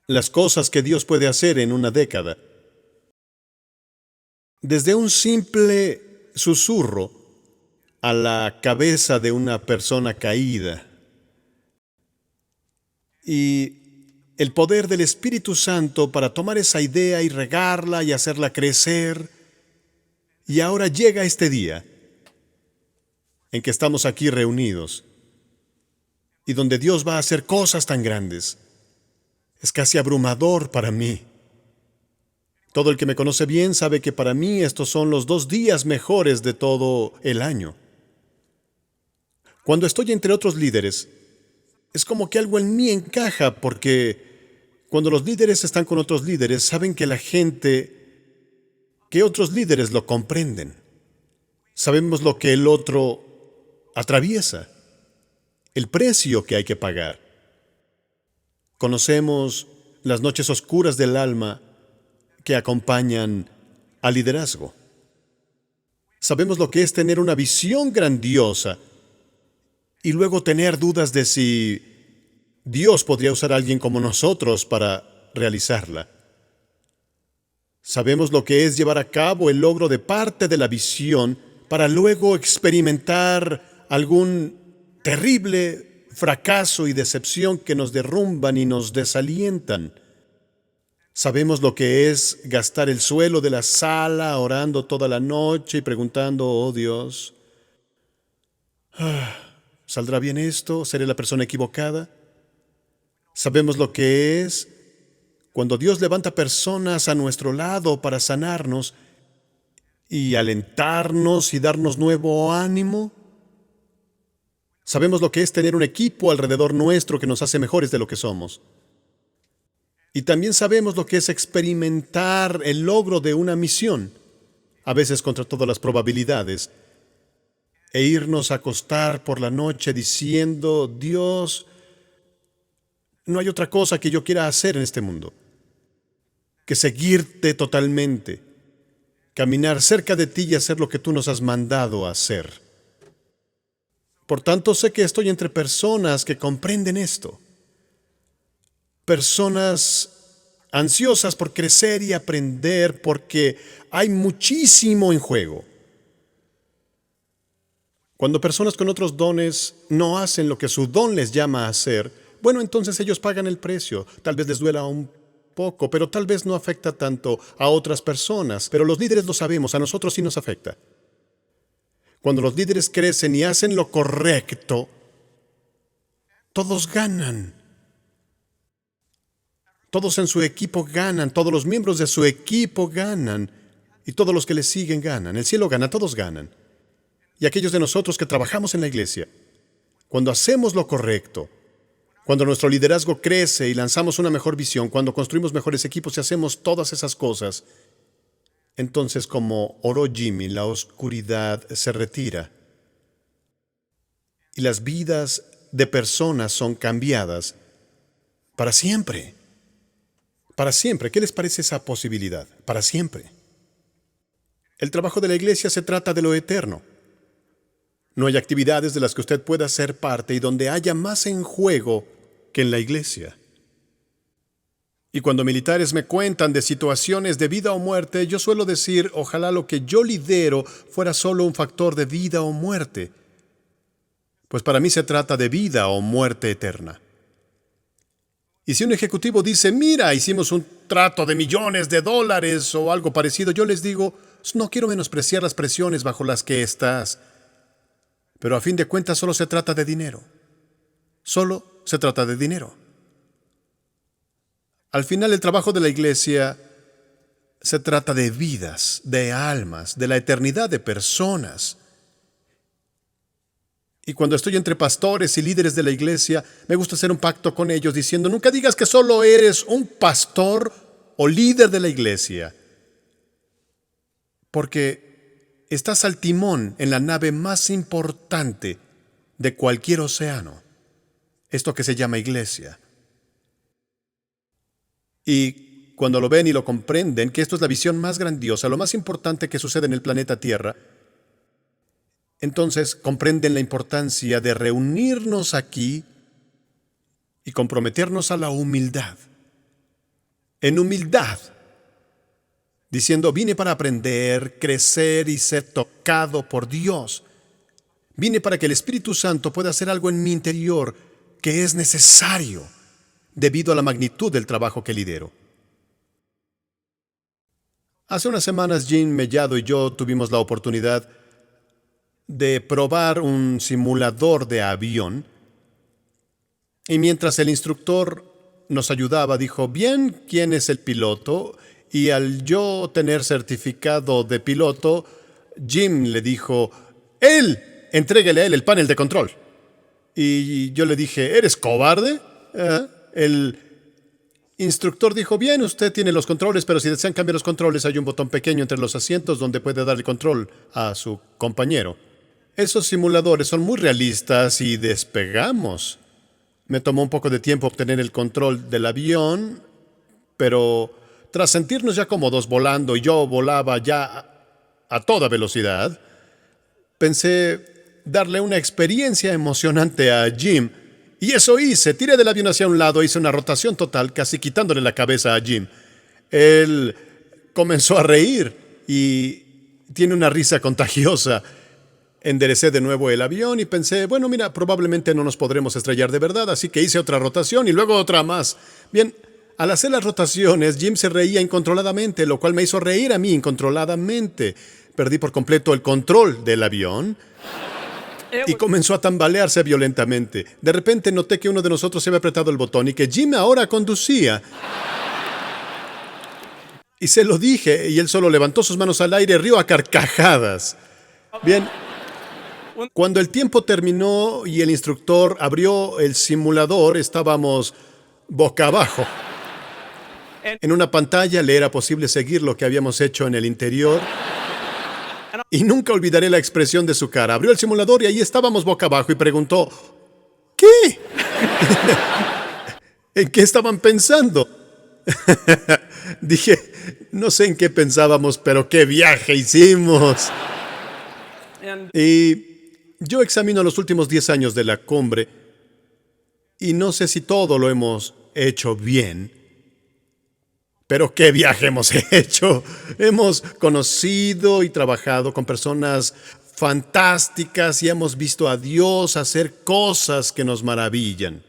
las cosas que Dios puede hacer en una década. Desde un simple susurro a la cabeza de una persona caída. Y el poder del Espíritu Santo para tomar esa idea y regarla y hacerla crecer. Y ahora llega este día en que estamos aquí reunidos y donde Dios va a hacer cosas tan grandes. Es casi abrumador para mí. Todo el que me conoce bien sabe que para mí estos son los 2 días mejores de todo el año. Cuando estoy entre otros líderes, es como que algo en mí encaja, porque cuando los líderes están con otros líderes, saben que que otros líderes lo comprenden. Sabemos lo que el otro atraviesa, el precio que hay que pagar. Conocemos las noches oscuras del alma que acompañan al liderazgo. Sabemos lo que es tener una visión grandiosa y luego tener dudas de si Dios podría usar a alguien como nosotros para realizarla. Sabemos lo que es llevar a cabo el logro de parte de la visión para luego experimentar algún terrible fracaso y decepción que nos derrumban y nos desalientan. Sabemos lo que es gastar el suelo de la sala orando toda la noche y preguntando, oh Dios, ¿saldrá bien esto? ¿Seré la persona equivocada? Sabemos lo que es cuando Dios levanta personas a nuestro lado para sanarnos y alentarnos y darnos nuevo ánimo. Sabemos lo que es tener un equipo alrededor nuestro que nos hace mejores de lo que somos. Y también sabemos lo que es experimentar el logro de una misión, a veces contra todas las probabilidades, e irnos a acostar por la noche diciendo, Dios, no hay otra cosa que yo quiera hacer en este mundo que seguirte totalmente, caminar cerca de ti y hacer lo que tú nos has mandado a hacer. Por tanto, sé que estoy entre personas que comprenden esto. Personas ansiosas por crecer y aprender porque hay muchísimo en juego. Cuando personas con otros dones no hacen lo que su don les llama a hacer, bueno, entonces ellos pagan el precio. Tal vez les duela un poco, pero tal vez no afecta tanto a otras personas. Pero los líderes lo sabemos, a nosotros sí nos afecta. Cuando los líderes crecen y hacen lo correcto, todos ganan. Todos en su equipo ganan, todos los miembros de su equipo ganan, y todos los que le siguen ganan. El cielo gana, todos ganan. Y aquellos de nosotros que trabajamos en la iglesia, cuando hacemos lo correcto, cuando nuestro liderazgo crece y lanzamos una mejor visión, cuando construimos mejores equipos y hacemos todas esas cosas, entonces, como oró Jimmy, la oscuridad se retira. Y las vidas de personas son cambiadas para siempre. Para siempre. ¿Qué les parece esa posibilidad? Para siempre. El trabajo de la iglesia se trata de lo eterno. No hay actividades de las que usted pueda ser parte y donde haya más en juego que en la iglesia. Y cuando militares me cuentan de situaciones de vida o muerte, yo suelo decir, ojalá lo que yo lidero fuera solo un factor de vida o muerte. Pues para mí se trata de vida o muerte eterna. Y si un ejecutivo dice, mira, hicimos un trato de millones de dólares o algo parecido, yo les digo, no quiero menospreciar las presiones bajo las que estás, pero a fin de cuentas solo se trata de dinero. Solo se trata de dinero. Al final el trabajo de la iglesia se trata de vidas, de almas, de la eternidad de personas. Y cuando estoy entre pastores y líderes de la iglesia, me gusta hacer un pacto con ellos diciendo, nunca digas que solo eres un pastor o líder de la iglesia, porque estás al timón en la nave más importante de cualquier océano, esto que se llama iglesia. Y cuando lo ven y lo comprenden, que esto es la visión más grandiosa, lo más importante que sucede en el planeta Tierra, entonces comprenden la importancia de reunirnos aquí y comprometernos a la humildad. en humildad, diciendo, vine para aprender, crecer y ser tocado por Dios. Vine para que el Espíritu Santo pueda hacer algo en mi interior que es necesario debido a la magnitud del trabajo que lidero. Hace unas semanas, Jim Mellado y yo tuvimos la oportunidad de probar un simulador de avión. Y mientras el instructor nos ayudaba, dijo, bien, ¿quién es el piloto? Y al yo tener certificado de piloto, Jim le dijo, él, entréguele a él el panel de control. Y yo le dije, ¿eres cobarde? El instructor dijo, bien, usted tiene los controles, pero si desean cambiar los controles, hay un botón pequeño entre los asientos donde puede dar el control a su compañero. Esos simuladores son muy realistas y despegamos. Me tomó un poco de tiempo obtener el control del avión, pero tras sentirnos ya cómodos volando y yo volaba ya a toda velocidad, pensé darle una experiencia emocionante a Jim. Y eso hice. Tiré del avión hacia un lado, hice una rotación total, casi quitándole la cabeza a Jim. Él comenzó a reír y tiene una risa contagiosa. Enderecé de nuevo el avión y pensé, bueno, mira, probablemente no nos podremos estrellar de verdad, así que hice otra rotación y luego otra más. Bien, al hacer las rotaciones, Jim se reía incontroladamente, lo cual me hizo reír a mí incontroladamente. Perdí por completo el control del avión y comenzó a tambalearse violentamente. De repente noté que uno de nosotros se había apretado el botón y que Jim ahora conducía. Y se lo dije, y él solo levantó sus manos al aire y rió a carcajadas. Bien, cuando el tiempo terminó y el instructor abrió el simulador, estábamos boca abajo. En una pantalla le era posible seguir lo que habíamos hecho en el interior. Y nunca olvidaré la expresión de su cara. Abrió el simulador y ahí estábamos boca abajo y preguntó, ¿qué? ¿En qué estaban pensando? Dije, no sé en qué pensábamos, pero qué viaje hicimos. Y yo examino los últimos 10 años de la cumbre y no sé si todo lo hemos hecho bien. Pero qué viaje hemos hecho. Hemos conocido y trabajado con personas fantásticas y hemos visto a Dios hacer cosas que nos maravillan.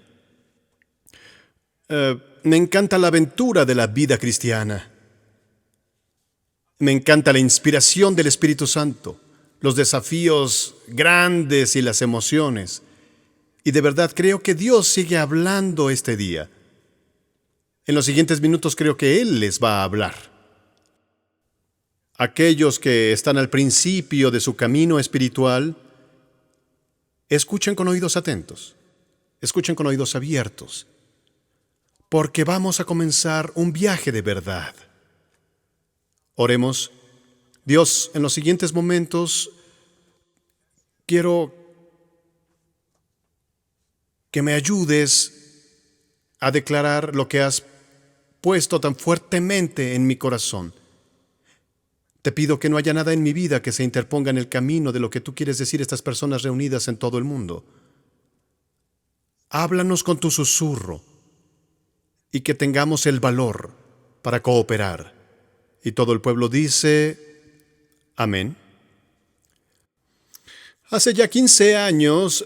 Me encanta la aventura de la vida cristiana. Me encanta la inspiración del Espíritu Santo, los desafíos grandes y las emociones. Y de verdad creo que Dios sigue hablando este día. En los siguientes minutos creo que Él les va a hablar. Aquellos que están al principio de su camino espiritual, escuchen con oídos atentos, escuchen con oídos abiertos, porque vamos a comenzar un viaje de verdad. Oremos. Dios, en los siguientes momentos quiero que me ayudes a declarar lo que has puesto tan fuertemente en mi corazón. Te pido que no haya nada en mi vida que se interponga en el camino de lo que tú quieres decir a estas personas reunidas en todo el mundo. Háblanos con tu susurro y que tengamos el valor para cooperar. Y todo el pueblo dice, amén. Hace ya 15 años,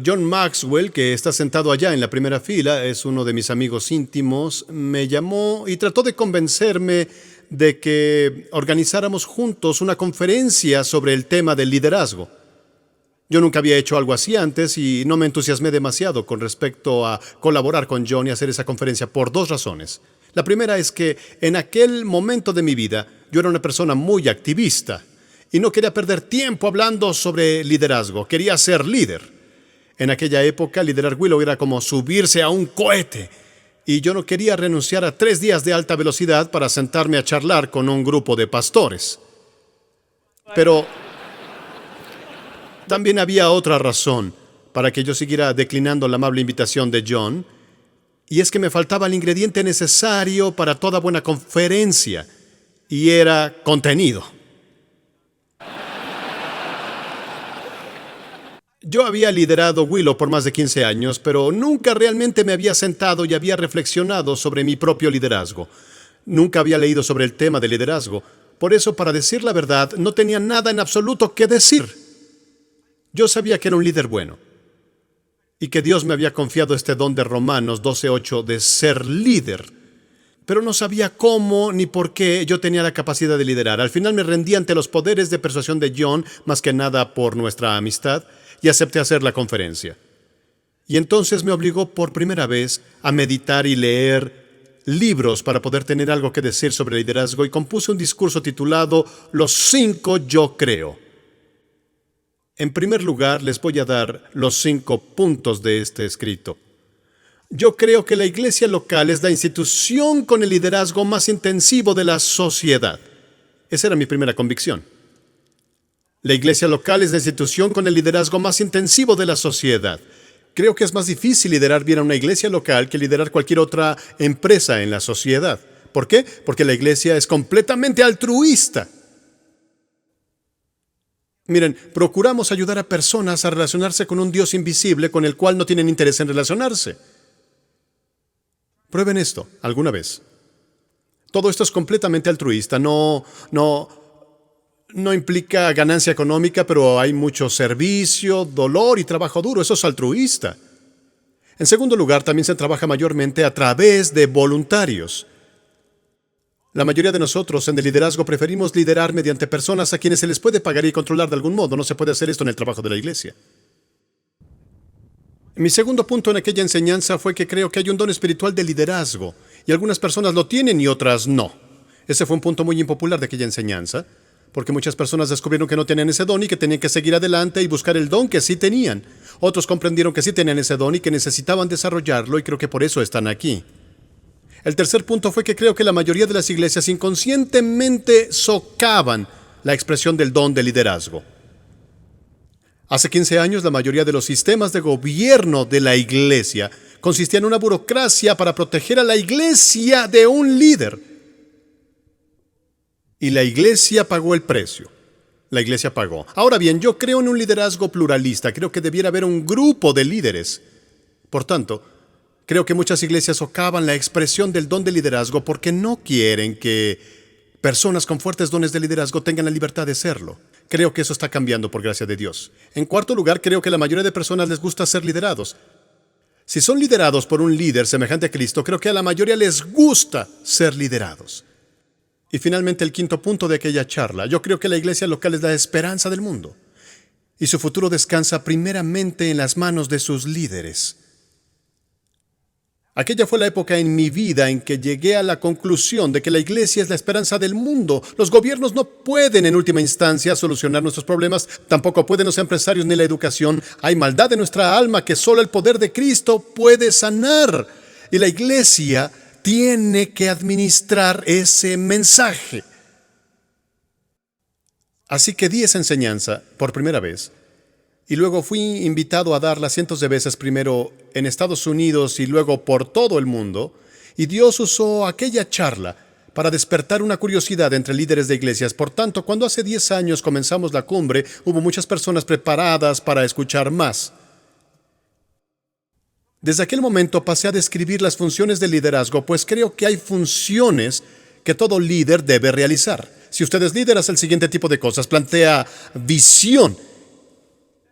John Maxwell, que está sentado allá en la primera fila, es uno de mis amigos íntimos, me llamó y trató de convencerme de que organizáramos juntos una conferencia sobre el tema del liderazgo. Yo nunca había hecho algo así antes y no me entusiasmé demasiado con respecto a colaborar con John y hacer esa conferencia por 2 razones. La primera es que en aquel momento de mi vida yo era una persona muy activista y no quería perder tiempo hablando sobre liderazgo. Quería ser líder. En aquella época, liderar Willow era como subirse a un cohete. Y yo no quería renunciar a 3 días de alta velocidad para sentarme a charlar con un grupo de pastores. Pero también había otra razón para que yo siguiera declinando la amable invitación de John. Y es que me faltaba el ingrediente necesario para toda buena conferencia. Y era contenido. Yo había liderado Willow por más de 15 años, pero nunca realmente me había sentado y había reflexionado sobre mi propio liderazgo. Nunca había leído sobre el tema de liderazgo. Por eso, para decir la verdad, no tenía nada en absoluto que decir. Yo sabía que era un líder bueno y que Dios me había confiado este don de Romanos 12:8 de ser líder. Pero no sabía cómo ni por qué yo tenía la capacidad de liderar. Al final me rendí ante los poderes de persuasión de John, más que nada por nuestra amistad, y acepté hacer la conferencia. Y entonces me obligó por primera vez a meditar y leer libros para poder tener algo que decir sobre liderazgo, y compuse un discurso titulado Los 5 yo creo. En primer lugar, les voy a dar los 5 puntos de este escrito. Yo creo que la iglesia local es la institución con el liderazgo más intensivo de la sociedad. Esa era mi primera convicción. La iglesia local es la institución con el liderazgo más intensivo de la sociedad. Creo que es más difícil liderar bien a una iglesia local que liderar cualquier otra empresa en la sociedad. ¿Por qué? Porque la iglesia es completamente altruista. Miren, procuramos ayudar a personas a relacionarse con un Dios invisible con el cual no tienen interés en relacionarse. Prueben esto alguna vez. Todo esto es completamente altruista. No implica ganancia económica, pero hay mucho servicio, dolor y trabajo duro. Eso es altruista. En segundo lugar, también se trabaja mayormente a través de voluntarios. La mayoría de nosotros en el liderazgo preferimos liderar mediante personas a quienes se les puede pagar y controlar de algún modo. No se puede hacer esto en el trabajo de la iglesia. Mi segundo punto en aquella enseñanza fue que creo que hay un don espiritual de liderazgo, y algunas personas lo tienen y otras no. Ese fue un punto muy impopular de aquella enseñanza, porque muchas personas descubrieron que no tenían ese don y que tenían que seguir adelante y buscar el don que sí tenían. Otros comprendieron que sí tenían ese don y que necesitaban desarrollarlo, y creo que por eso están aquí. El tercer punto fue que creo que la mayoría de las iglesias inconscientemente socavan la expresión del don de liderazgo. Hace 15 años, la mayoría de los sistemas de gobierno de la iglesia consistían en una burocracia para proteger a la iglesia de un líder. Y la iglesia pagó el precio. La iglesia pagó. Ahora bien, yo creo en un liderazgo pluralista. Creo que debiera haber un grupo de líderes. Por tanto, creo que muchas iglesias socavan la expresión del don de liderazgo porque no quieren que personas con fuertes dones de liderazgo tengan la libertad de serlo. Creo que eso está cambiando por gracia de Dios. En cuarto lugar, creo que la mayoría de personas les gusta ser liderados. Si son liderados por un líder semejante a Cristo, creo que a la mayoría les gusta ser liderados. Y finalmente, el quinto punto de aquella charla. Yo creo que la iglesia local es la esperanza del mundo, y su futuro descansa primeramente en las manos de sus líderes. Aquella fue la época en mi vida en que llegué a la conclusión de que la iglesia es la esperanza del mundo. Los gobiernos no pueden en última instancia solucionar nuestros problemas, tampoco pueden los empresarios ni la educación. Hay maldad en nuestra alma que solo el poder de Cristo puede sanar. Y la iglesia tiene que administrar ese mensaje. Así que di esa enseñanza por primera vez. Y luego fui invitado a darla cientos de veces, primero en Estados Unidos y luego por todo el mundo. Y Dios usó aquella charla para despertar una curiosidad entre líderes de iglesias. Por tanto, cuando hace 10 años comenzamos la cumbre, hubo muchas personas preparadas para escuchar más. Desde aquel momento pasé a describir las funciones del liderazgo, pues creo que hay funciones que todo líder debe realizar. Si usted es líder, hace el siguiente tipo de cosas. Plantea visión.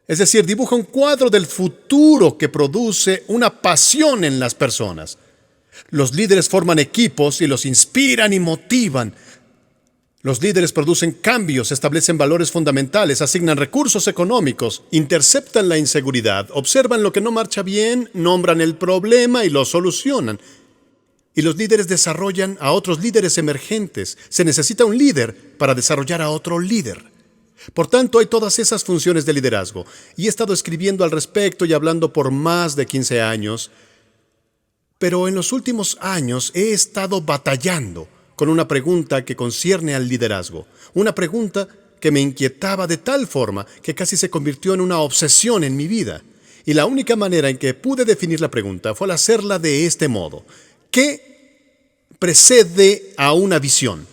Es decir, dibuja un cuadro del futuro que produce una pasión en las personas. Los líderes forman equipos y los inspiran y motivan. Los líderes producen cambios, establecen valores fundamentales, asignan recursos económicos, interceptan la inseguridad, observan lo que no marcha bien, nombran el problema y lo solucionan. Y los líderes desarrollan a otros líderes emergentes. Se necesita un líder para desarrollar a otro líder. Por tanto, hay todas esas funciones de liderazgo, y he estado escribiendo al respecto y hablando por más de 15 años, pero en los últimos años he estado batallando con una pregunta que concierne al liderazgo, una pregunta que me inquietaba de tal forma que casi se convirtió en una obsesión en mi vida, y la única manera en que pude definir la pregunta fue al hacerla de este modo: ¿qué precede a una visión?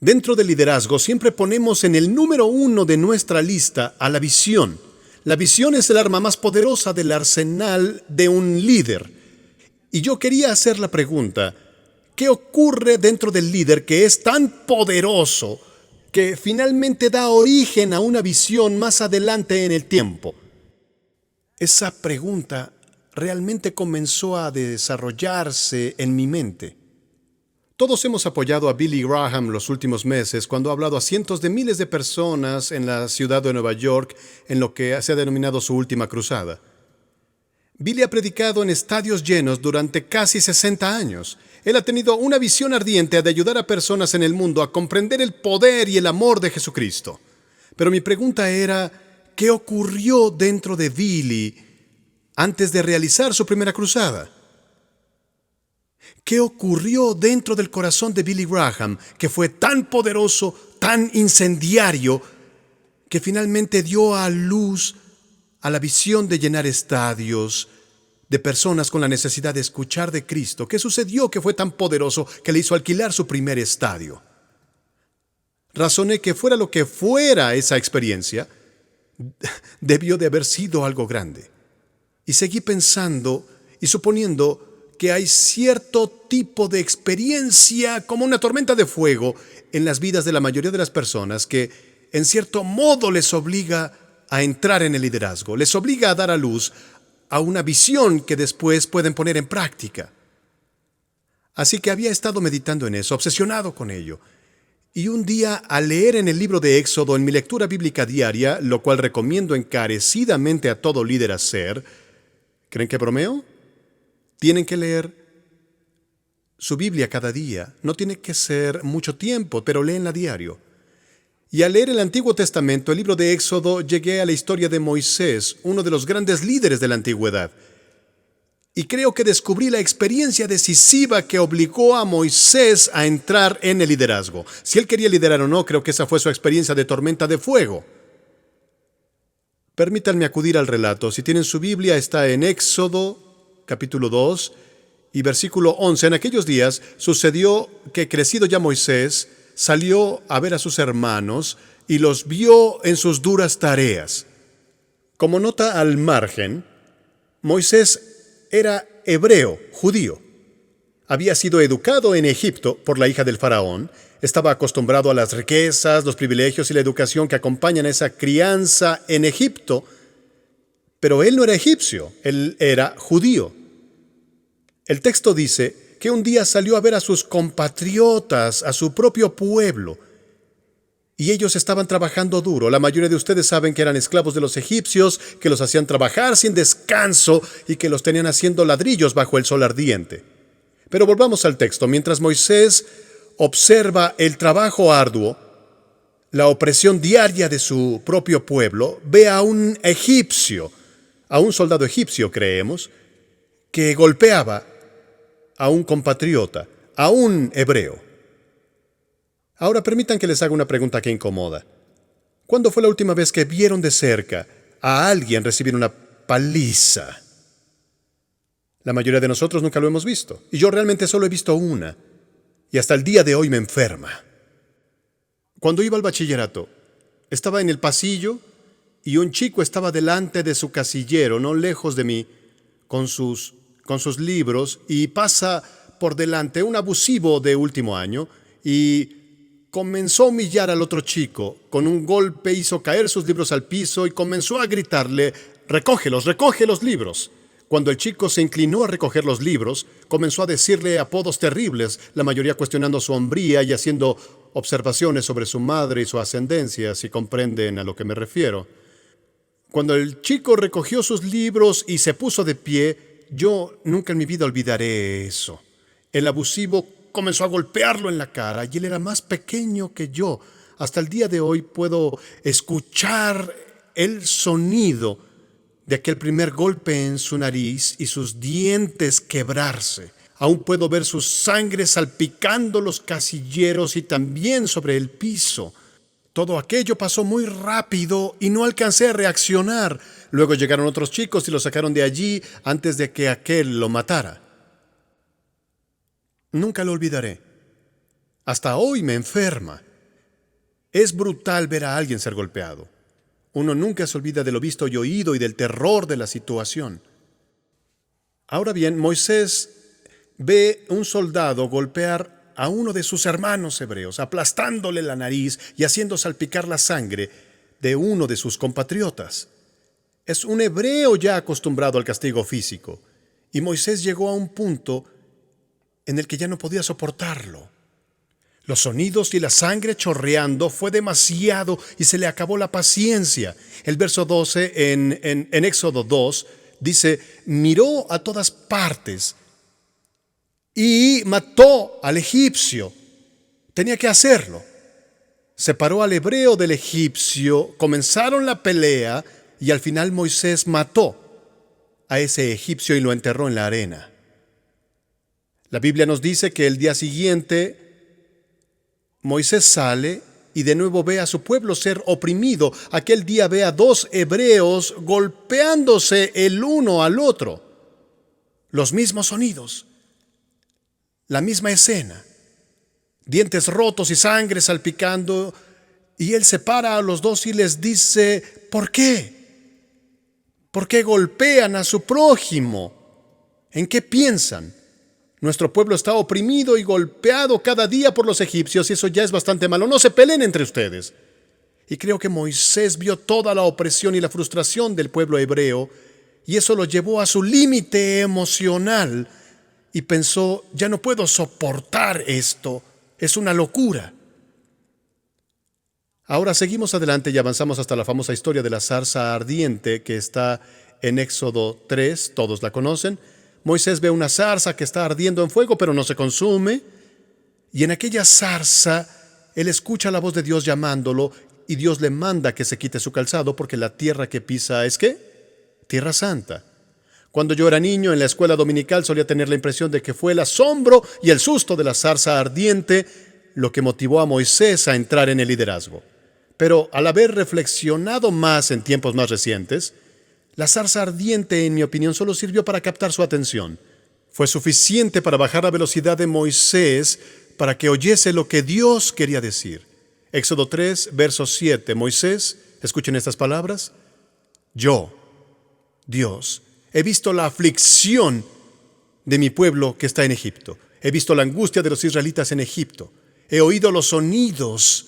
Dentro del liderazgo siempre ponemos en el número 1 de nuestra lista a la visión. La visión es el arma más poderosa del arsenal de un líder. Y yo quería hacer la pregunta: ¿Qué ocurre dentro del líder que es tan poderoso que finalmente da origen a una visión más adelante en el tiempo? Esa pregunta realmente comenzó a desarrollarse en mi mente. Todos hemos apoyado a Billy Graham los últimos meses cuando ha hablado a cientos de miles de personas en la ciudad de Nueva York en lo que se ha denominado su última cruzada. Billy ha predicado en estadios llenos durante casi 60 años. Él ha tenido una visión ardiente de ayudar a personas en el mundo a comprender el poder y el amor de Jesucristo. Pero mi pregunta era, ¿qué ocurrió dentro de Billy antes de realizar su primera cruzada? ¿Qué ocurrió dentro del corazón de Billy Graham que fue tan poderoso, tan incendiario, que finalmente dio a luz a la visión de llenar estadios de personas con la necesidad de escuchar de Cristo? ¿Qué sucedió que fue tan poderoso que le hizo alquilar su primer estadio? Razoné que fuera lo que fuera esa experiencia, debió de haber sido algo grande. Y seguí pensando y suponiendo que hay cierto tipo de experiencia como una tormenta de fuego en las vidas de la mayoría de las personas que en cierto modo les obliga a entrar en el liderazgo, les obliga a dar a luz a una visión que después pueden poner en práctica. Así que había estado meditando en eso, obsesionado con ello. Y un día, al leer en el libro de Éxodo en mi lectura bíblica diaria, lo cual recomiendo encarecidamente a todo líder hacer, ¿creen que bromeo? Tienen que leer su Biblia cada día. No tiene que ser mucho tiempo, pero léenla diario. Y al leer el Antiguo Testamento, el libro de Éxodo, llegué a la historia de Moisés, uno de los grandes líderes de la antigüedad. Y creo que descubrí la experiencia decisiva que obligó a Moisés a entrar en el liderazgo. Si él quería liderar o no, creo que esa fue su experiencia de tormenta de fuego. Permítanme acudir al relato. Si tienen su Biblia, está en Éxodo capítulo 2 y versículo 11. En aquellos días sucedió que, crecido ya Moisés, salió a ver a sus hermanos y los vio en sus duras tareas. Como nota al margen, Moisés era hebreo, judío. Había sido educado en Egipto por la hija del faraón, estaba acostumbrado a las riquezas, los privilegios y la educación que acompañan a esa crianza en Egipto, pero él no era egipcio, él era judío. El texto dice que un día salió a ver a sus compatriotas, a su propio pueblo, y ellos estaban trabajando duro. La mayoría de ustedes saben que eran esclavos de los egipcios, que los hacían trabajar sin descanso y que los tenían haciendo ladrillos bajo el sol ardiente. Pero volvamos al texto. Mientras Moisés observa el trabajo arduo, la opresión diaria de su propio pueblo, ve a un egipcio, a un soldado egipcio, creemos, que golpeaba a un compatriota, a un hebreo. Ahora permitan que les haga una pregunta que incomoda. ¿Cuándo fue la última vez que vieron de cerca a alguien recibir una paliza? La mayoría de nosotros nunca lo hemos visto, y yo realmente solo he visto una, y hasta el día de hoy me enferma. Cuando iba al bachillerato, estaba en el pasillo y un chico estaba delante de su casillero, no lejos de mí, con sus libros, y pasa por delante un abusivo de último año y comenzó a humillar al otro chico. Con un golpe hizo caer sus libros al piso y comenzó a gritarle: «Recógelos, recoge los libros». Cuando el chico se inclinó a recoger los libros, comenzó a decirle apodos terribles, la mayoría cuestionando su hombría y haciendo observaciones sobre su madre y su ascendencia, si comprenden a lo que me refiero. Cuando el chico recogió sus libros y se puso de pie, yo nunca en mi vida olvidaré eso. El abusivo comenzó a golpearlo en la cara y él era más pequeño que yo. Hasta el día de hoy puedo escuchar el sonido de aquel primer golpe en su nariz y sus dientes quebrarse. Aún puedo ver su sangre salpicando los casilleros y también sobre el piso. Todo aquello pasó muy rápido y no alcancé a reaccionar. Luego llegaron otros chicos y lo sacaron de allí antes de que aquel lo matara. Nunca lo olvidaré. Hasta hoy me enferma. Es brutal ver a alguien ser golpeado. Uno nunca se olvida de lo visto y oído y del terror de la situación. Ahora bien, Moisés ve un soldado golpear a uno de sus hermanos hebreos, aplastándole la nariz y haciendo salpicar la sangre de uno de sus compatriotas. Es un hebreo ya acostumbrado al castigo físico, y Moisés llegó a un punto en el que ya no podía soportarlo. Los sonidos y la sangre chorreando fue demasiado y se le acabó la paciencia. El verso 12 en Éxodo 2 dice: miró a todas partes y mató al egipcio. Tenía que hacerlo. Separó al hebreo del egipcio, comenzaron la pelea y al final Moisés mató a ese egipcio y lo enterró en la arena. La Biblia nos dice que el día siguiente Moisés sale y de nuevo ve a su pueblo ser oprimido. Aquel día ve a dos hebreos golpeándose el uno al otro. Los mismos sonidos, la misma escena, dientes rotos y sangre salpicando, y él separa a los dos y les dice: ¿por qué? ¿Por qué golpean a su prójimo? ¿En qué piensan? Nuestro pueblo está oprimido y golpeado cada día por los egipcios, y eso ya es bastante malo. No se peleen entre ustedes. Y creo que Moisés vio toda la opresión y la frustración del pueblo hebreo, y eso lo llevó a su límite emocional, y pensó: ya no puedo soportar esto, es una locura. Ahora seguimos adelante y avanzamos hasta la famosa historia de la zarza ardiente que está en Éxodo 3, todos la conocen. Moisés ve una zarza que está ardiendo en fuego, pero no se consume. Y en aquella zarza, él escucha la voz de Dios llamándolo, y Dios le manda que se quite su calzado, porque la tierra que pisa es ¿qué? Tierra santa. Cuando yo era niño en la escuela dominical solía tener la impresión de que fue el asombro y el susto de la zarza ardiente lo que motivó a Moisés a entrar en el liderazgo. Pero al haber reflexionado más en tiempos más recientes, la zarza ardiente, en mi opinión, solo sirvió para captar su atención. Fue suficiente para bajar la velocidad de Moisés para que oyese lo que Dios quería decir. Éxodo 3, verso 7. Moisés, escuchen estas palabras: yo, Dios, he visto la aflicción de mi pueblo que está en Egipto. He visto la angustia de los israelitas en Egipto. He oído los sonidos.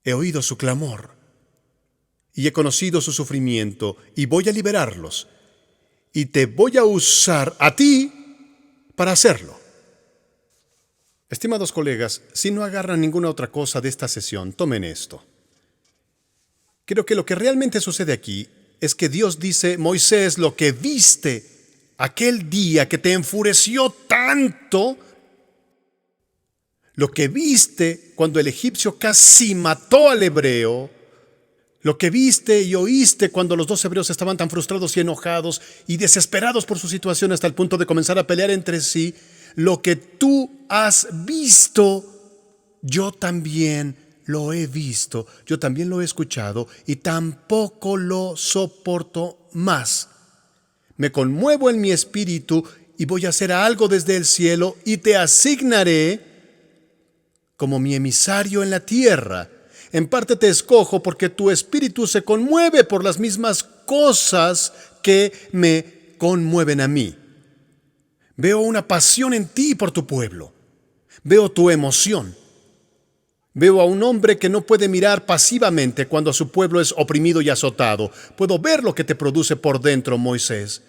He oído su clamor y he conocido su sufrimiento, y voy a liberarlos, y te voy a usar a ti para hacerlo. Estimados colegas, si no agarran ninguna otra cosa de esta sesión, tomen esto. Creo que lo que realmente sucede aquí es que Dios dice: Moisés, lo que viste aquel día que te enfureció tanto, lo que viste cuando el egipcio casi mató al hebreo, lo que viste y oíste cuando los dos hebreos estaban tan frustrados y enojados y desesperados por su situación hasta el punto de comenzar a pelear entre sí, lo que tú has visto, yo también lo he visto, yo también lo he escuchado, y tampoco lo soporto más. Me conmuevo en mi espíritu y voy a hacer algo desde el cielo, y te asignaré como mi emisario en la tierra. En parte te escojo porque tu espíritu se conmueve por las mismas cosas que me conmueven a mí. Veo una pasión en ti por tu pueblo. Veo tu emoción. Veo a un hombre que no puede mirar pasivamente cuando su pueblo es oprimido y azotado. Puedo ver lo que te produce por dentro, Moisés.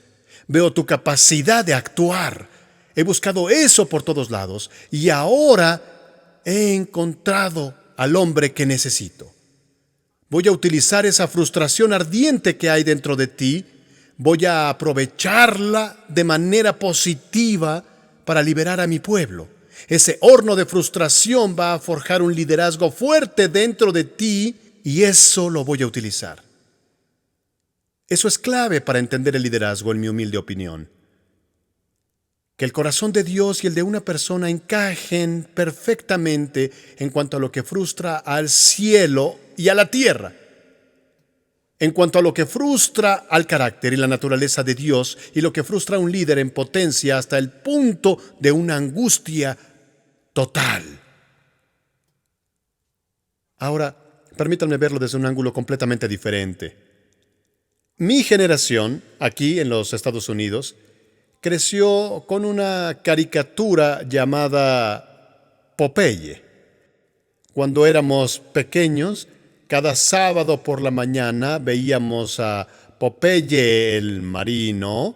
Veo tu capacidad de actuar. He buscado eso por todos lados, y ahora he encontrado al hombre que necesito. Voy a utilizar esa frustración ardiente que hay dentro de ti. Voy a aprovecharla de manera positiva para liberar a mi pueblo. Ese horno de frustración va a forjar un liderazgo fuerte dentro de ti, y eso lo voy a utilizar. Eso es clave para entender el liderazgo, en mi humilde opinión. Que el corazón de Dios y el de una persona encajen perfectamente en cuanto a lo que frustra al cielo y a la tierra. En cuanto a lo que frustra al carácter y la naturaleza de Dios, y lo que frustra a un líder en potencia hasta el punto de una angustia total. Ahora, permítanme verlo desde un ángulo completamente diferente. Mi generación, aquí en los Estados Unidos, creció con una caricatura llamada Popeye. Cuando éramos pequeños, cada sábado por la mañana veíamos a Popeye el marino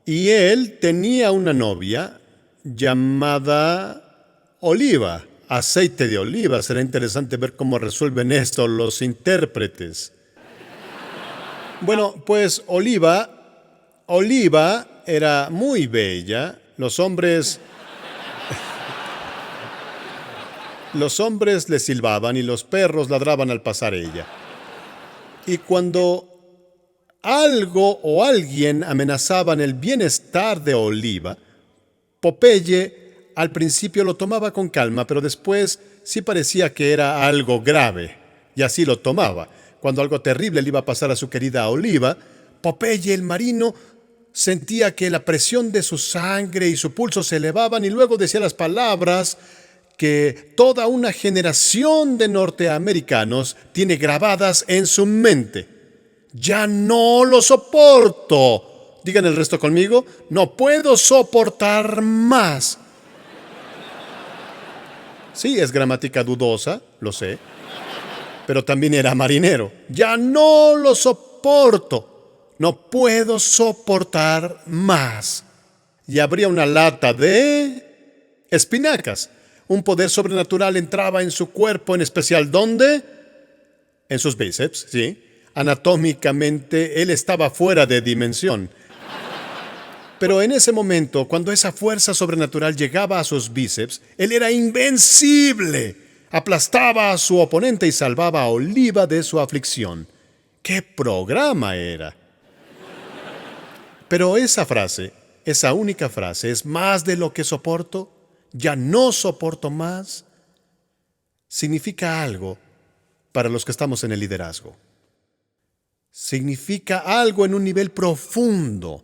y él tenía una novia llamada Oliva, aceite de oliva. Será interesante ver cómo resuelven esto los intérpretes. Bueno, pues Oliva era muy bella. Los hombres le silbaban y los perros ladraban al pasar ella. Y cuando algo o alguien amenazaban el bienestar de Oliva, Popeye al principio lo tomaba con calma, pero después sí parecía que era algo grave, y así lo tomaba. Cuando algo terrible le iba a pasar a su querida Oliva, Popeye el marino sentía que la presión de su sangre y su pulso se elevaban y luego decía las palabras que toda una generación de norteamericanos tiene grabadas en su mente. Ya no lo soporto. Digan el resto conmigo. No puedo soportar más. Sí, es gramática dudosa, lo sé, pero también era marinero. Ya no lo soporto. No puedo soportar más. Y abría una lata de espinacas. Un poder sobrenatural entraba en su cuerpo, en especial, ¿dónde? En sus bíceps, sí. Anatómicamente, él estaba fuera de dimensión. Pero en ese momento, cuando esa fuerza sobrenatural llegaba a sus bíceps, él era invencible. Aplastaba a su oponente y salvaba a Oliva de su aflicción. ¡Qué programa era! Pero esa única frase, es más de lo que soporto, ya no soporto más, significa algo para los que estamos en el liderazgo. Significa algo en un nivel profundo.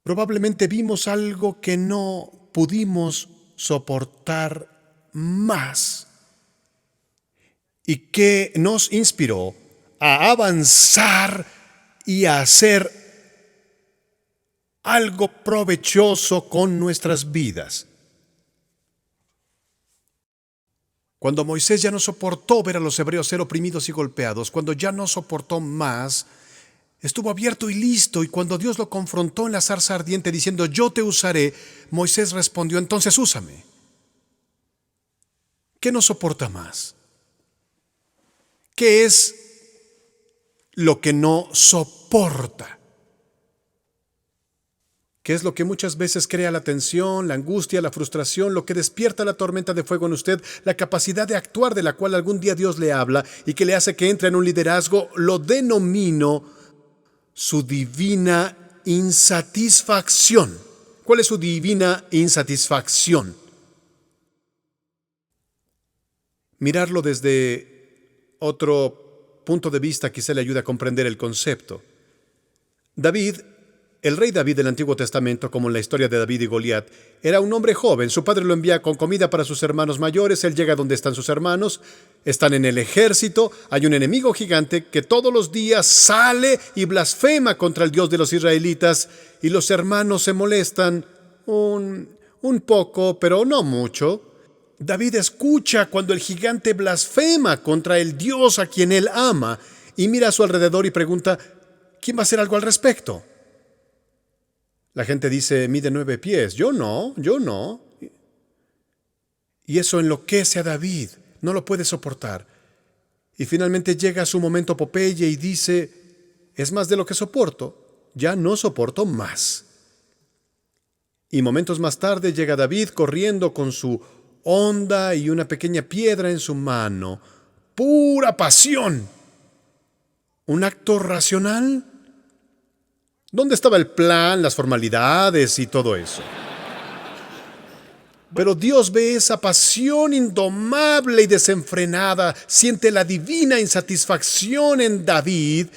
Probablemente vimos algo que no pudimos soportar más y que nos inspiró a avanzar y a hacer algo provechoso con nuestras vidas. Cuando Moisés ya no soportó ver a los hebreos ser oprimidos y golpeados, cuando ya no soportó más, estuvo abierto y listo, y cuando Dios lo confrontó en la zarza ardiente diciendo, yo te usaré, Moisés respondió, entonces úsame. ¿Qué no soporta más? ¿Qué es lo que no soporta? ¿Qué es lo que muchas veces crea la tensión, la angustia, la frustración, lo que despierta la tormenta de fuego en usted, la capacidad de actuar de la cual algún día Dios le habla y que le hace que entre en un liderazgo? Lo denomino su divina insatisfacción. ¿Cuál es su divina insatisfacción? Mirarlo desde otro punto de vista quizá le ayude a comprender el concepto. El rey David del Antiguo Testamento, como en la historia de David y Goliat, era un hombre joven. Su padre lo envía con comida para sus hermanos mayores. Él llega donde están sus hermanos. Están en el ejército. Hay un enemigo gigante que todos los días sale y blasfema contra el Dios de los israelitas. Y los hermanos se molestan un poco, pero no mucho. David escucha cuando el gigante blasfema contra el Dios a quien él ama. Y mira a su alrededor y pregunta, ¿quién va a hacer algo al respecto? La gente dice, mide 9 pies. Yo no. Y eso enloquece a David. No lo puede soportar. Y finalmente llega su momento Popeye y dice, es más de lo que soporto. Ya no soporto más. Y momentos más tarde llega David corriendo con su honda y una pequeña piedra en su mano. ¡Pura pasión! ¿Un acto racional? ¿Dónde estaba el plan, las formalidades y todo eso? Pero Dios ve esa pasión indomable y desenfrenada, siente la divina insatisfacción en David,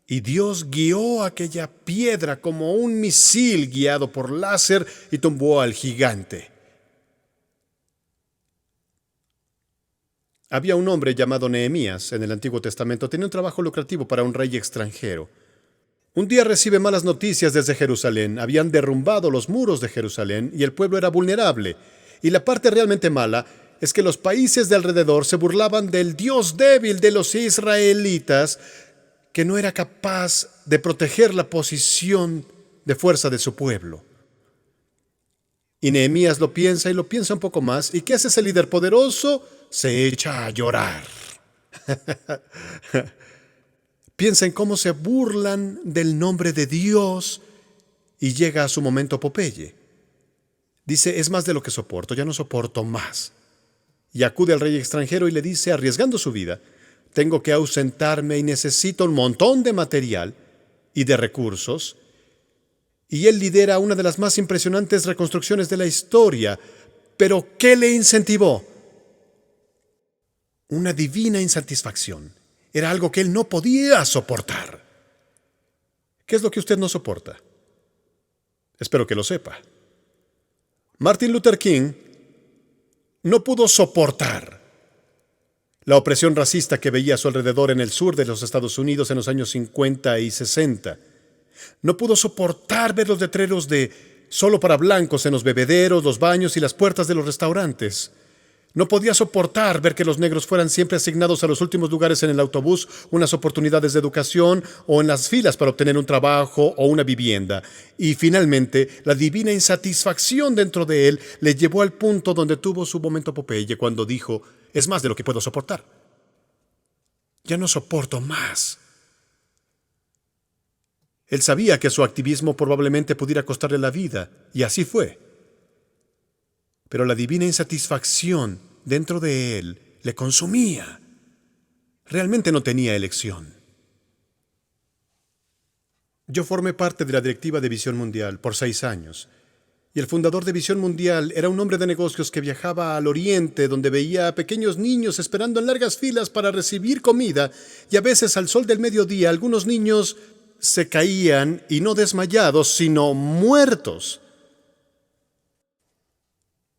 y Dios guió aquella piedra como un misil guiado por láser y tumbó al gigante. Había un hombre llamado Nehemías en el Antiguo Testamento. Tenía un trabajo lucrativo para un rey extranjero. Un día recibe malas noticias desde Jerusalén. Habían derrumbado los muros de Jerusalén y el pueblo era vulnerable. Y la parte realmente mala es que los países de alrededor se burlaban del Dios débil de los israelitas, que no era capaz de proteger la posición de fuerza de su pueblo. Y Nehemías lo piensa y lo piensa un poco más. ¿Y qué hace ese líder poderoso? Se echa a llorar. Piensa en cómo se burlan del nombre de Dios y llega a su momento Popeye. Dice, es más de lo que soporto, ya no soporto más. Y acude al rey extranjero y le dice, arriesgando su vida, tengo que ausentarme y necesito un montón de material y de recursos. Y él lidera una de las más impresionantes reconstrucciones de la historia. Pero ¿qué le incentivó? Una divina insatisfacción. Era algo que él no podía soportar. ¿Qué es lo que usted no soporta? Espero que lo sepa. Martin Luther King no pudo soportar la opresión racista que veía a su alrededor en el sur de los Estados Unidos en los años 50 y 60. No pudo soportar ver los letreros de solo para blancos en los bebederos, los baños y las puertas de los restaurantes. No podía soportar ver que los negros fueran siempre asignados a los últimos lugares en el autobús, unas oportunidades de educación o en las filas para obtener un trabajo o una vivienda. Y finalmente, la divina insatisfacción dentro de él le llevó al punto donde tuvo su momento Popeye cuando dijo, es más de lo que puedo soportar. Ya no soporto más. Él sabía que su activismo probablemente pudiera costarle la vida, y así fue. Pero la divina insatisfacción dentro de él le consumía. Realmente no tenía elección. Yo formé parte de la directiva de Visión Mundial por 6 años. Y el fundador de Visión Mundial era un hombre de negocios que viajaba al oriente, donde veía a pequeños niños esperando en largas filas para recibir comida, y a veces al sol del mediodía algunos niños se caían, y no desmayados, sino muertos.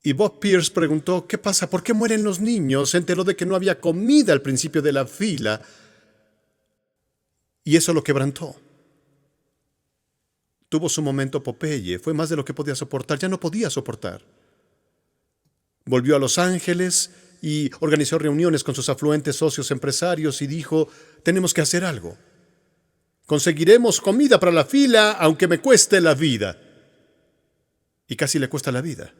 Y Bob Pierce preguntó, ¿qué pasa? ¿Por qué mueren los niños? Se enteró de que no había comida al principio de la fila, y eso lo quebrantó. Tuvo su momento Popeye, fue más de lo que podía soportar, ya no podía soportar. Volvió a Los Ángeles y organizó reuniones con sus afluentes socios empresarios y dijo, tenemos que hacer algo. Conseguiremos comida para la fila, aunque me cueste la vida. Y casi le cuesta la vida.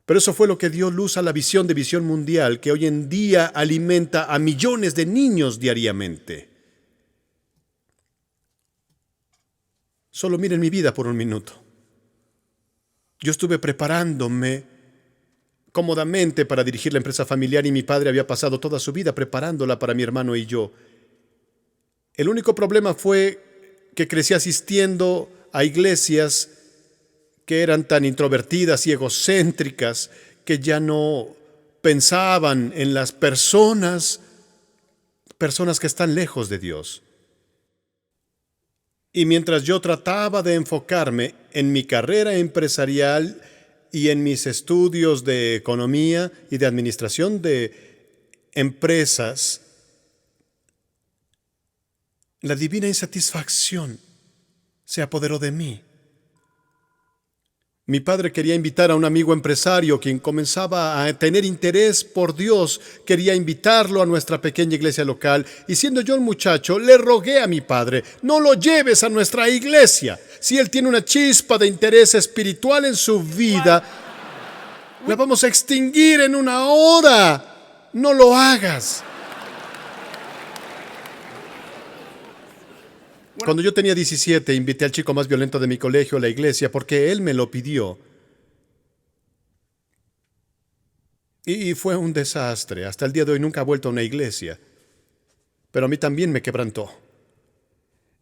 Pero eso fue lo que dio luz a la visión de Visión Mundial, que hoy en día alimenta a millones de niños diariamente. Solo miren mi vida por un minuto. Yo estuve preparándome cómodamente para dirigir la empresa familiar y mi padre había pasado toda su vida preparándola para mi hermano y yo. El único problema fue que crecí asistiendo a iglesias que eran tan introvertidas y egocéntricas que ya no pensaban en las personas que están lejos de Dios. Y mientras yo trataba de enfocarme en mi carrera empresarial y en mis estudios de economía y de administración de empresas, la divina insatisfacción se apoderó de mí. Mi padre quería invitar a un amigo empresario quien comenzaba a tener interés por Dios, quería invitarlo a nuestra pequeña iglesia local, y siendo yo un muchacho, le rogué a mi padre, no lo lleves a nuestra iglesia. Si él tiene una chispa de interés espiritual en su vida, la vamos a extinguir en una hora. No lo hagas. Cuando yo tenía 17, invité al chico más violento de mi colegio a la iglesia porque él me lo pidió. Y fue un desastre. Hasta el día de hoy nunca ha vuelto a una iglesia. Pero a mí también me quebrantó.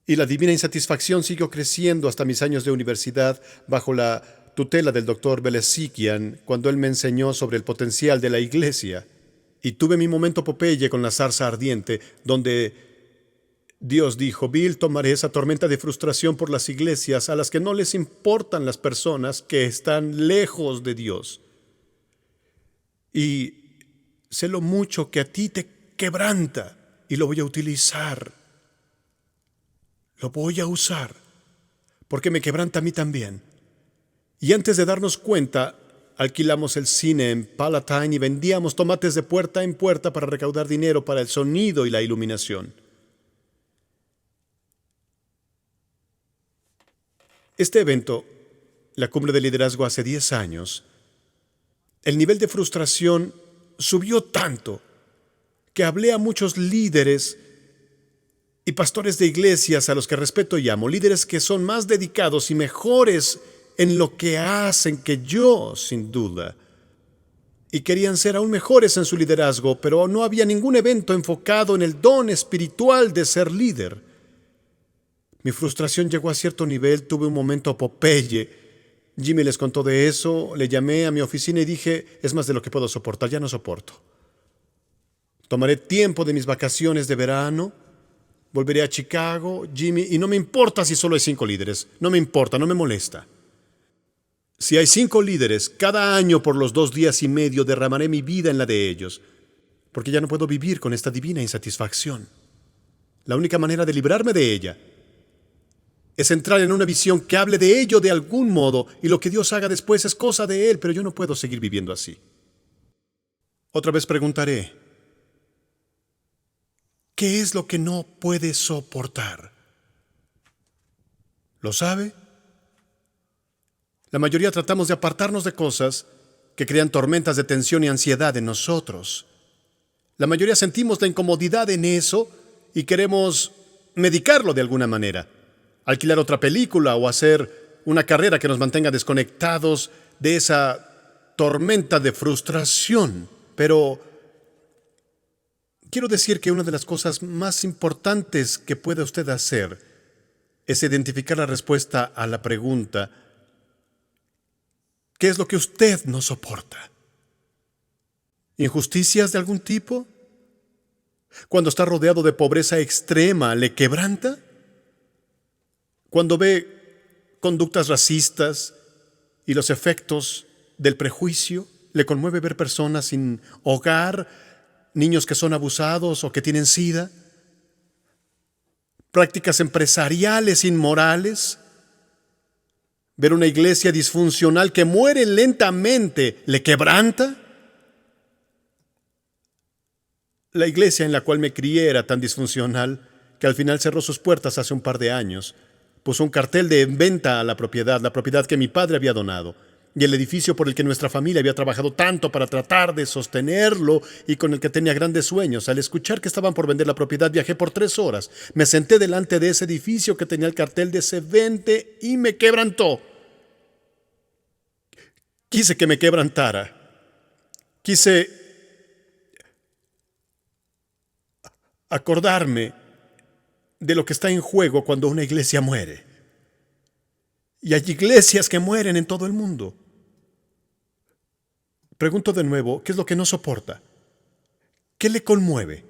Y la divina insatisfacción siguió creciendo hasta mis años de universidad bajo la tutela del doctor Belesikian, cuando él me enseñó sobre el potencial de la iglesia. Y tuve mi momento Popeye con la zarza ardiente, donde Dios dijo, Bill, tomaré esa tormenta de frustración por las iglesias a las que no les importan las personas que están lejos de Dios. Y sé lo mucho que a ti te quebranta y lo voy a utilizar. Lo voy a usar, porque me quebranta a mí también. Y antes de darnos cuenta, alquilamos el cine en Palatine y vendíamos tomates de puerta en puerta para recaudar dinero para el sonido y la iluminación. Este evento, la cumbre de liderazgo hace 10 años, el nivel de frustración subió tanto que hablé a muchos líderes y pastores de iglesias a los que respeto y amo, líderes que son más dedicados y mejores en lo que hacen que yo, sin duda, y querían ser aún mejores en su liderazgo, pero no había ningún evento enfocado en el don espiritual de ser líder. Mi frustración llegó a cierto nivel, tuve un momento Popeye. Jimmy les contó de eso, le llamé a mi oficina y dije, es más de lo que puedo soportar, ya no soporto. Tomaré tiempo de mis vacaciones de verano, volveré a Chicago, Jimmy, y no me importa si solo hay 5 líderes, no me importa, no me molesta. Si hay 5 líderes, cada año por los 2 días y medio derramaré mi vida en la de ellos, porque ya no puedo vivir con esta divina insatisfacción. La única manera de librarme de ella es entrar en una visión que hable de ello de algún modo, y lo que Dios haga después es cosa de Él, pero yo no puedo seguir viviendo así. Otra vez preguntaré, ¿qué es lo que no puede soportar? ¿Lo sabe? La mayoría tratamos de apartarnos de cosas que crean tormentas de tensión y ansiedad en nosotros. La mayoría sentimos la incomodidad en eso y queremos medicarlo de alguna manera. Alquilar otra película o hacer una carrera que nos mantenga desconectados de esa tormenta de frustración. Pero quiero decir que una de las cosas más importantes que puede usted hacer es identificar la respuesta a la pregunta, ¿qué es lo que usted no soporta? ¿Injusticias de algún tipo? ¿Cuando está rodeado de pobreza extrema, le quebranta? ¿Cuando ve conductas racistas y los efectos del prejuicio? ¿Le conmueve ver personas sin hogar, niños que son abusados o que tienen SIDA? ¿Prácticas empresariales inmorales? ¿Ver una iglesia disfuncional que muere lentamente le quebranta? La iglesia en la cual me crié era tan disfuncional que al final cerró sus puertas hace un par de años. Puso un cartel de venta a la propiedad que mi padre había donado, y el edificio por el que nuestra familia había trabajado tanto para tratar de sostenerlo y con el que tenía grandes sueños. Al escuchar que estaban por vender la propiedad, viajé por 3 horas. Me senté delante de ese edificio que tenía el cartel de se vende y me quebrantó. Quise que me quebrantara. Quise acordarme de lo que está en juego cuando una iglesia muere. Y hay iglesias que mueren en todo el mundo. Pregunto de nuevo, ¿qué es lo que no soporta? ¿Qué le conmueve?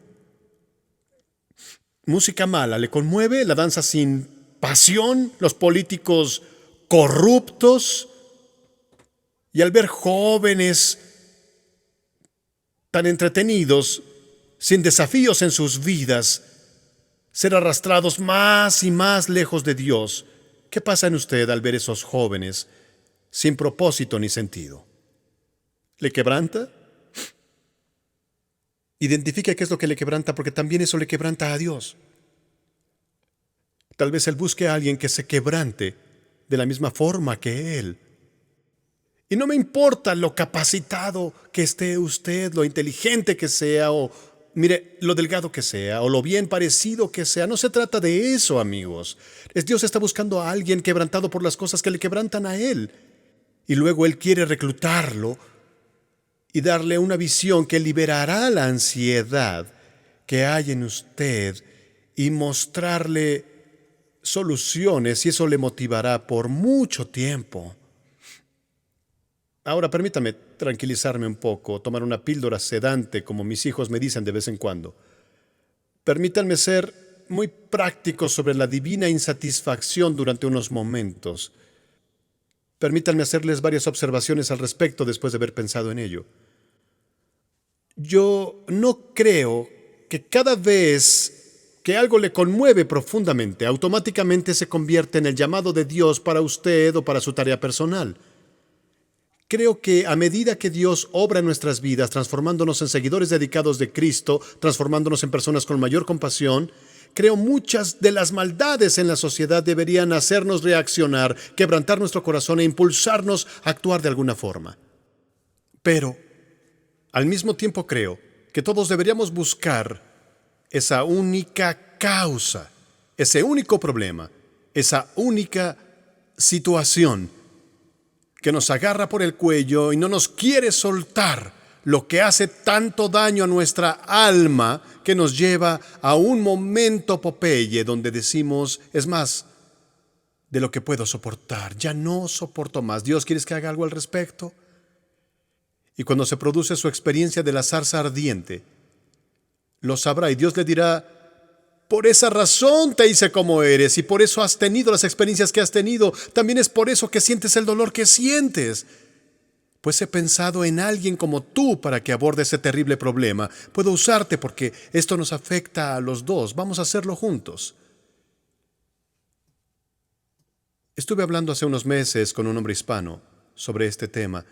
¿Música mala le conmueve? ¿La danza sin pasión? ¿Los políticos corruptos? Y al ver jóvenes tan entretenidos, sin desafíos en sus vidas, ser arrastrados más y más lejos de Dios, ¿qué pasa en usted al ver esos jóvenes sin propósito ni sentido? ¿Le quebranta? Identifique qué es lo que le quebranta, porque también eso le quebranta a Dios. Tal vez Él busque a alguien que se quebrante de la misma forma que Él. Y no me importa lo capacitado que esté usted, lo inteligente que sea, o mire, lo delgado que sea, o lo bien parecido que sea. No se trata de eso, amigos. Dios está buscando a alguien quebrantado por las cosas que le quebrantan a Él. Y luego Él quiere reclutarlo y darle una visión que liberará la ansiedad que hay en usted y mostrarle soluciones, y eso le motivará por mucho tiempo. Ahora permítame tranquilizarme un poco, tomar una píldora sedante, como mis hijos me dicen de vez en cuando. Permítanme ser muy práctico sobre la divina insatisfacción durante unos momentos. Permítanme hacerles varias observaciones al respecto después de haber pensado en ello. Yo no creo que cada vez que algo le conmueve profundamente, automáticamente se convierte en el llamado de Dios para usted o para su tarea personal. Creo que a medida que Dios obra en nuestras vidas, transformándonos en seguidores dedicados de Cristo, transformándonos en personas con mayor compasión, creo muchas de las maldades en la sociedad deberían hacernos reaccionar, quebrantar nuestro corazón e impulsarnos a actuar de alguna forma. Pero, al mismo tiempo creo que todos deberíamos buscar esa única causa, ese único problema, esa única situación que nos agarra por el cuello y no nos quiere soltar, lo que hace tanto daño a nuestra alma que nos lleva a un momento Popeye donde decimos, es más de lo que puedo soportar, ya no soporto más. Dios, ¿quieres que haga algo al respecto? Y cuando se produce su experiencia de la zarza ardiente, lo sabrá y Dios le dirá, por esa razón te hice como eres y por eso has tenido las experiencias que has tenido. También es por eso que sientes el dolor que sientes. Pues he pensado en alguien como tú para que aborde ese terrible problema. Puedo usarte porque esto nos afecta a los dos. Vamos a hacerlo juntos. Estuve hablando hace unos meses con un hombre hispano sobre este tema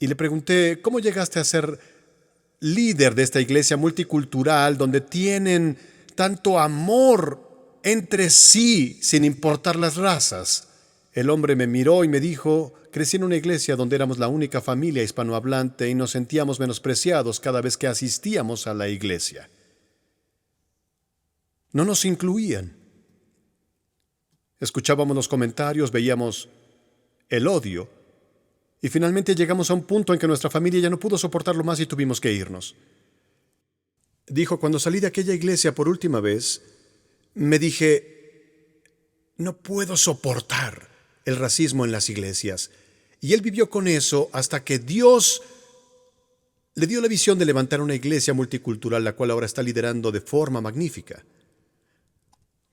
y le pregunté, ¿cómo llegaste a ser líder de esta iglesia multicultural donde tienen tanto amor entre sí sin importar las razas? El hombre me miró y me dijo, crecí en una iglesia donde éramos la única familia hispanohablante y nos sentíamos menospreciados cada vez que asistíamos a la iglesia. No nos incluían. Escuchábamos los comentarios, veíamos el odio y finalmente llegamos a un punto en que nuestra familia ya no pudo soportarlo más y tuvimos que irnos. Dijo, cuando salí de aquella iglesia por última vez, me dije, no puedo soportar el racismo en las iglesias. Y él vivió con eso hasta que Dios le dio la visión de levantar una iglesia multicultural, la cual ahora está liderando de forma magnífica.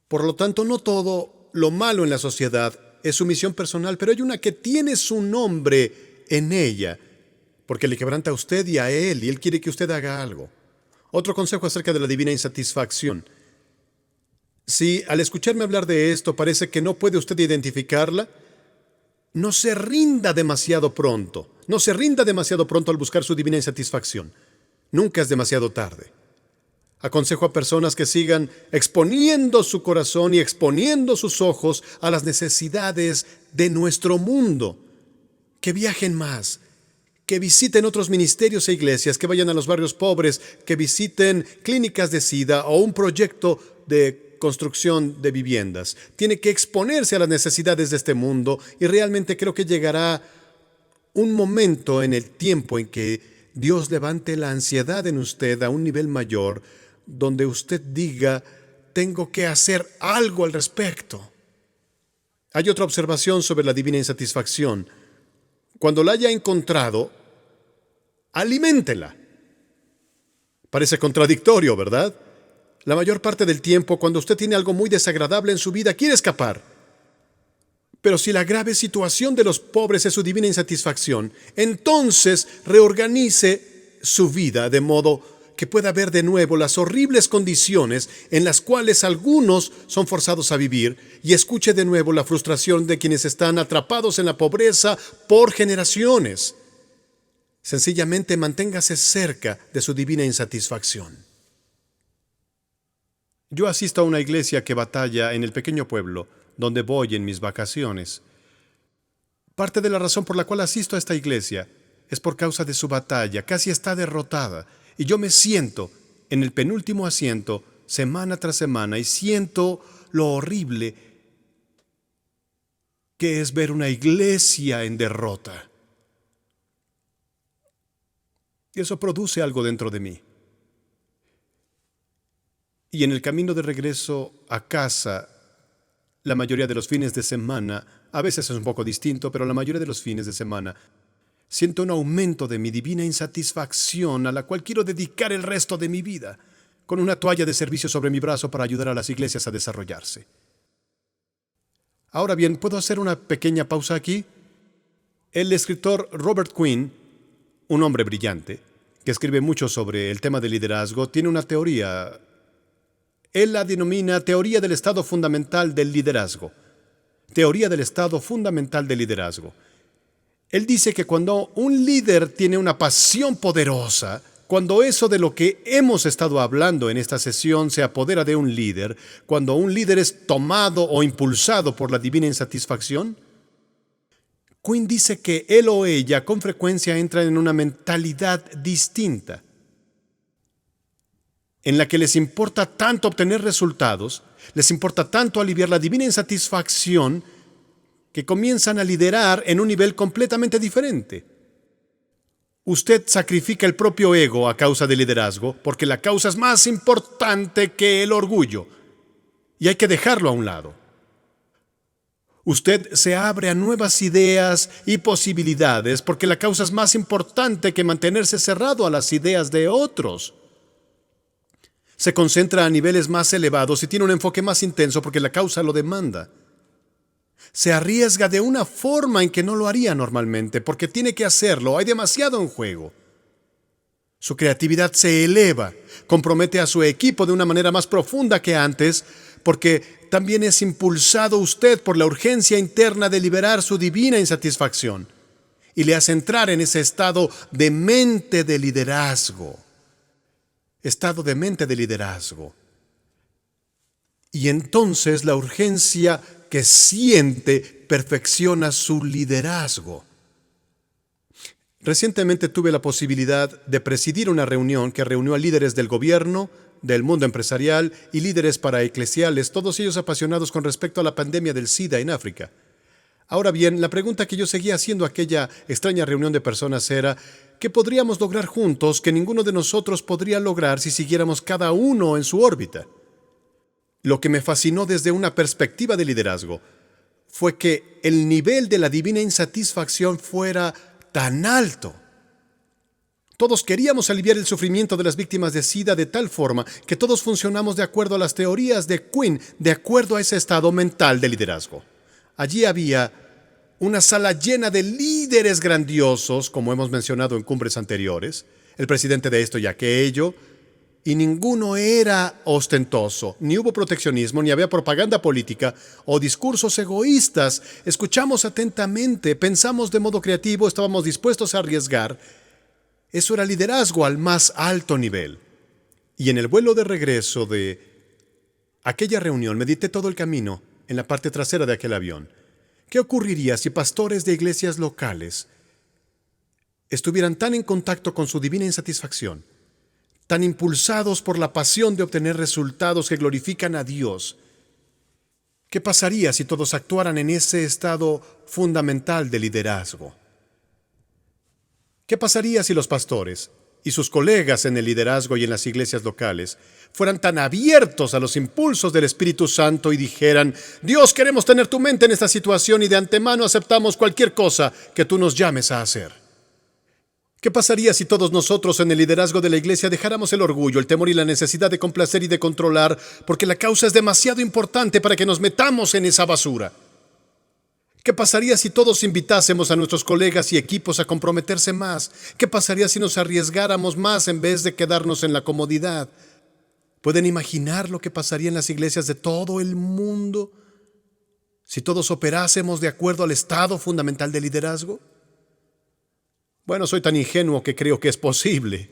Por lo tanto, no todo lo malo en la sociedad es su misión personal, pero hay una que tiene su nombre en ella, porque le quebranta a usted y a él, y él quiere que usted haga algo. Otro consejo acerca de la divina insatisfacción. Si al escucharme hablar de esto parece que no puede usted identificarla, no se rinda demasiado pronto. No se rinda demasiado pronto al buscar su divina insatisfacción. Nunca es demasiado tarde. Aconsejo a personas que sigan exponiendo su corazón y exponiendo sus ojos a las necesidades de nuestro mundo. Que viajen más, que visiten otros ministerios e iglesias, que vayan a los barrios pobres, que visiten clínicas de SIDA o un proyecto de construcción de viviendas. Tiene que exponerse a las necesidades de este mundo y realmente creo que llegará un momento en el tiempo en que Dios levante la ansiedad en usted a un nivel mayor, donde usted diga, tengo que hacer algo al respecto. Hay otra observación sobre la divina insatisfacción. Cuando la haya encontrado, aliméntela. Parece contradictorio, ¿verdad? La mayor parte del tiempo, cuando usted tiene algo muy desagradable en su vida, quiere escapar. Pero si la grave situación de los pobres es su divina insatisfacción, entonces reorganice su vida de modo que pueda ver de nuevo las horribles condiciones en las cuales algunos son forzados a vivir y escuche de nuevo la frustración de quienes están atrapados en la pobreza por generaciones. Sencillamente manténgase cerca de su divina insatisfacción. Yo asisto a una iglesia que batalla en el pequeño pueblo donde voy en mis vacaciones. Parte de la razón por la cual asisto a esta iglesia es por causa de su batalla. Casi está derrotada. Y yo me siento en el penúltimo asiento semana tras semana y siento lo horrible que es ver una iglesia en derrota. Y eso produce algo dentro de mí. Y en el camino de regreso a casa, la mayoría de los fines de semana, a veces es un poco distinto, pero la mayoría de los fines de semana, siento un aumento de mi divina insatisfacción a la cual quiero dedicar el resto de mi vida, con una toalla de servicio sobre mi brazo para ayudar a las iglesias a desarrollarse. Ahora bien, ¿puedo hacer una pequeña pausa aquí? El escritor Robert Quinn, un hombre brillante, que escribe mucho sobre el tema del liderazgo, tiene una teoría Él la denomina teoría del estado fundamental del liderazgo. Teoría del estado fundamental del liderazgo. Él dice que cuando un líder tiene una pasión poderosa, cuando eso de lo que hemos estado hablando en esta sesión se apodera de un líder, cuando un líder es tomado o impulsado por la divina insatisfacción, Quinn dice que él o ella con frecuencia entran en una mentalidad distinta, en la que les importa tanto obtener resultados, les importa tanto aliviar la divina insatisfacción, que comienzan a liderar en un nivel completamente diferente. Usted sacrifica el propio ego a causa del liderazgo porque la causa es más importante que el orgullo y hay que dejarlo a un lado. Usted se abre a nuevas ideas y posibilidades porque la causa es más importante que mantenerse cerrado a las ideas de otros. Se concentra a niveles más elevados y tiene un enfoque más intenso porque la causa lo demanda. Se arriesga de una forma en que no lo haría normalmente, porque tiene que hacerlo, hay demasiado en juego. Su creatividad se eleva, compromete a su equipo de una manera más profunda que antes, porque también es impulsado usted por la urgencia interna de liberar su divina insatisfacción, y le hace entrar en ese estado de mente de liderazgo. Estado de mente de liderazgo. Y entonces la urgencia que siente perfecciona su liderazgo. Recientemente tuve la posibilidad de presidir una reunión que reunió a líderes del gobierno, del mundo empresarial y líderes paraeclesiales, todos ellos apasionados con respecto a la pandemia del SIDA en África. Ahora bien, la pregunta que yo seguía haciendo a aquella extraña reunión de personas era: ¿qué podríamos lograr juntos que ninguno de nosotros podría lograr si siguiéramos cada uno en su órbita? Lo que me fascinó desde una perspectiva de liderazgo fue que el nivel de la divina insatisfacción fuera tan alto. Todos queríamos aliviar el sufrimiento de las víctimas de SIDA de tal forma que todos funcionamos de acuerdo a las teorías de Quinn, de acuerdo a ese estado mental de liderazgo. Allí había una sala llena de líderes grandiosos, como hemos mencionado en cumbres anteriores, el presidente de esto y aquello, y ninguno era ostentoso, ni hubo proteccionismo, ni había propaganda política o discursos egoístas. Escuchamos atentamente, pensamos de modo creativo, estábamos dispuestos a arriesgar. Eso era liderazgo al más alto nivel. Y en el vuelo de regreso de aquella reunión medité todo el camino en la parte trasera de aquel avión. ¿Qué ocurriría si pastores de iglesias locales estuvieran tan en contacto con su divina insatisfacción, tan impulsados por la pasión de obtener resultados que glorifican a Dios? ¿Qué pasaría si todos actuaran en ese estado fundamental de liderazgo? ¿Qué pasaría si los pastores y sus colegas en el liderazgo y en las iglesias locales fueran tan abiertos a los impulsos del Espíritu Santo y dijeran: Dios, queremos tener tu mente en esta situación y de antemano aceptamos cualquier cosa que tú nos llames a hacer? ¿Qué pasaría si todos nosotros en el liderazgo de la iglesia dejáramos el orgullo, el temor y la necesidad de complacer y de controlar, porque la causa es demasiado importante para que nos metamos en esa basura? ¿Qué pasaría si todos invitásemos a nuestros colegas y equipos a comprometerse más? ¿Qué pasaría si nos arriesgáramos más en vez de quedarnos en la comodidad? ¿Pueden imaginar lo que pasaría en las iglesias de todo el mundo si todos operásemos de acuerdo al estado fundamental de liderazgo? Bueno, soy tan ingenuo que creo que es posible.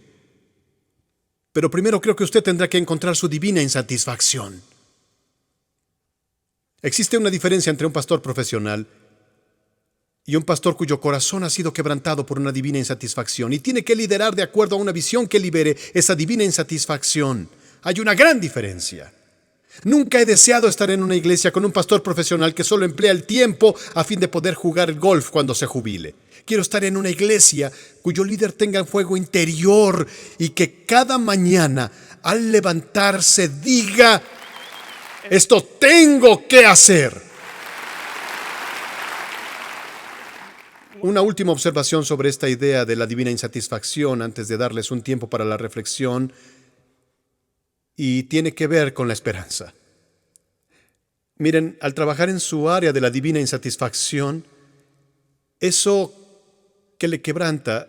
Pero primero creo que usted tendrá que encontrar su divina insatisfacción. Existe una diferencia entre un pastor profesional y un pastor cuyo corazón ha sido quebrantado por una divina insatisfacción y tiene que liderar de acuerdo a una visión que libere esa divina insatisfacción. Hay una gran diferencia. Nunca he deseado estar en una iglesia con un pastor profesional que solo emplea el tiempo a fin de poder jugar el golf cuando se jubile. Quiero estar en una iglesia cuyo líder tenga fuego interior y que cada mañana al levantarse diga: esto tengo que hacer. Una última observación sobre esta idea de la divina insatisfacción antes de darles un tiempo para la reflexión, y tiene que ver con la esperanza. Miren, al trabajar en su área de la divina insatisfacción, eso que le quebranta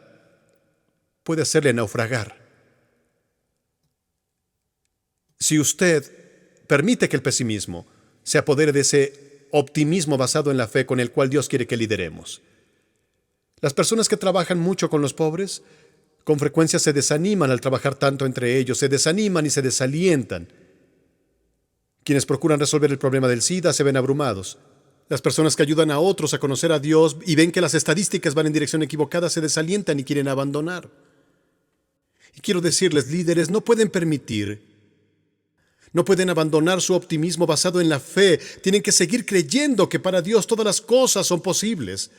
puede hacerle naufragar. Si usted permite que el pesimismo se apodere de ese optimismo basado en la fe con el cual Dios quiere que lideremos. Las personas que trabajan mucho con los pobres, con frecuencia se desaniman al trabajar tanto entre ellos, se desaniman y se desalientan. Quienes procuran resolver el problema del SIDA se ven abrumados. Las personas que ayudan a otros a conocer a Dios y ven que las estadísticas van en dirección equivocada se desalientan y quieren abandonar. Y quiero decirles, líderes, no pueden abandonar su optimismo basado en la fe. Tienen que seguir creyendo que para Dios todas las cosas son posibles.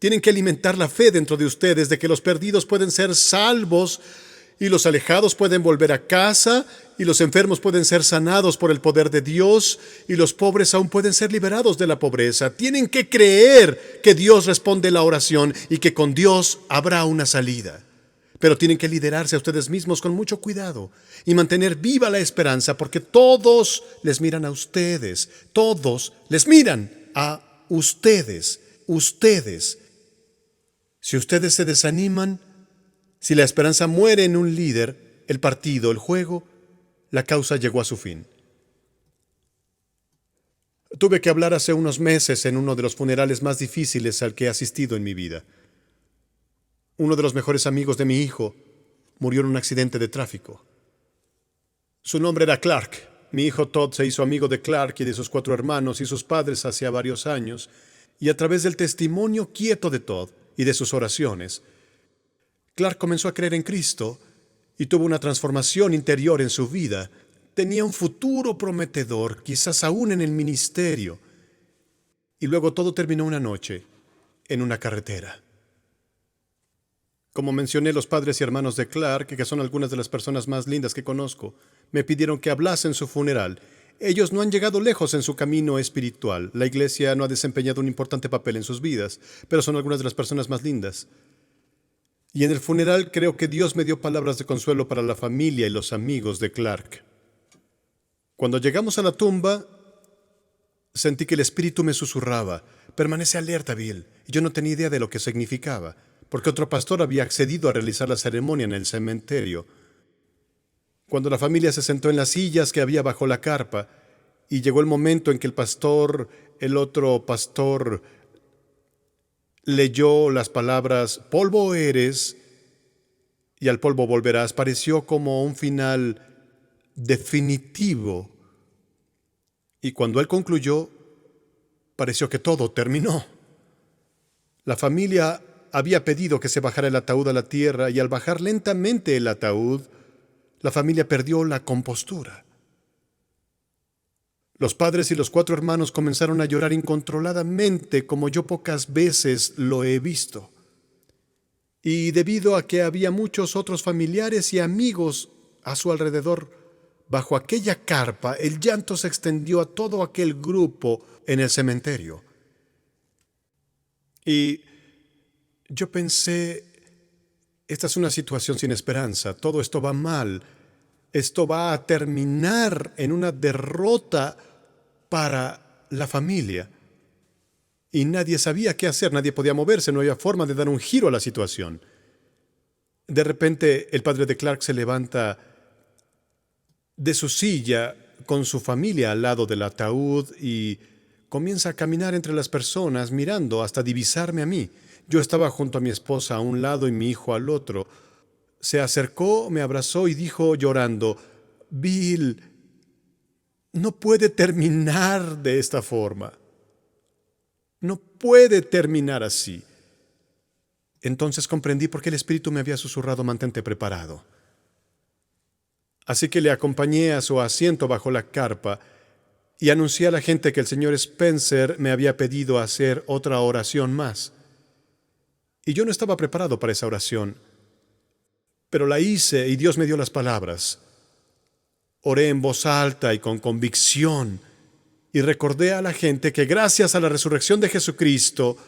Tienen que alimentar la fe dentro de ustedes de que los perdidos pueden ser salvos y los alejados pueden volver a casa y los enfermos pueden ser sanados por el poder de Dios y los pobres aún pueden ser liberados de la pobreza. Tienen que creer que Dios responde la oración y que con Dios habrá una salida. Pero tienen que liderarse a ustedes mismos con mucho cuidado y mantener viva la esperanza porque todos les miran a ustedes. Todos les miran a ustedes. Ustedes. Si ustedes se desaniman, si la esperanza muere en un líder, el partido, el juego, la causa llegó a su fin. Tuve que hablar hace unos meses en uno de los funerales más difíciles al que he asistido en mi vida. Uno de los mejores amigos de mi hijo murió en un accidente de tráfico. Su nombre era Clark. Mi hijo Todd se hizo amigo de Clark y de sus 4 hermanos y sus padres hacía varios años, y a través del testimonio quieto de Todd y de sus oraciones, Clark comenzó a creer en Cristo y tuvo una transformación interior en su vida. Tenía un futuro prometedor, quizás aún en el ministerio. Y luego todo terminó una noche en una carretera. Como mencioné, los padres y hermanos de Clark, que son algunas de las personas más lindas que conozco, me pidieron que hablase en su funeral. Ellos no han llegado lejos en su camino espiritual. La iglesia no ha desempeñado un importante papel en sus vidas, pero son algunas de las personas más lindas. Y en el funeral creo que Dios me dio palabras de consuelo para la familia y los amigos de Clark. Cuando llegamos a la tumba, sentí que el Espíritu me susurraba: permanece alerta, Bill. Y yo no tenía idea de lo que significaba, porque otro pastor había accedido a realizar la ceremonia en el cementerio. Cuando la familia se sentó en las sillas que había bajo la carpa, y llegó el momento en que el otro pastor, leyó las palabras «polvo eres y al polvo volverás», pareció como un final definitivo. Y cuando él concluyó, pareció que todo terminó. La familia había pedido que se bajara el ataúd a la tierra y al bajar lentamente el ataúd, la familia perdió la compostura. Los padres y los 4 hermanos comenzaron a llorar incontroladamente como yo pocas veces lo he visto. Y debido a que había muchos otros familiares y amigos a su alrededor, bajo aquella carpa, el llanto se extendió a todo aquel grupo en el cementerio. Y yo pensé, esta es una situación sin esperanza, todo esto va mal, esto va a terminar en una derrota para la familia. Y nadie sabía qué hacer, nadie podía moverse, no había forma de dar un giro a la situación. De repente el padre de Clark se levanta de su silla con su familia al lado del ataúd y comienza a caminar entre las personas mirando hasta divisarme a mí. Yo estaba junto a mi esposa a un lado y mi hijo al otro. Se acercó, me abrazó y dijo llorando: Bill, no puede terminar de esta forma. No puede terminar así. Entonces comprendí por qué el Espíritu me había susurrado: mantente preparado. Así que le acompañé a su asiento bajo la carpa y anuncié a la gente que el señor Spencer me había pedido hacer otra oración más. Y yo no estaba preparado para esa oración, pero la hice y Dios me dio las palabras. Oré en voz alta y con convicción y recordé a la gente que gracias a la resurrección de Jesucristo,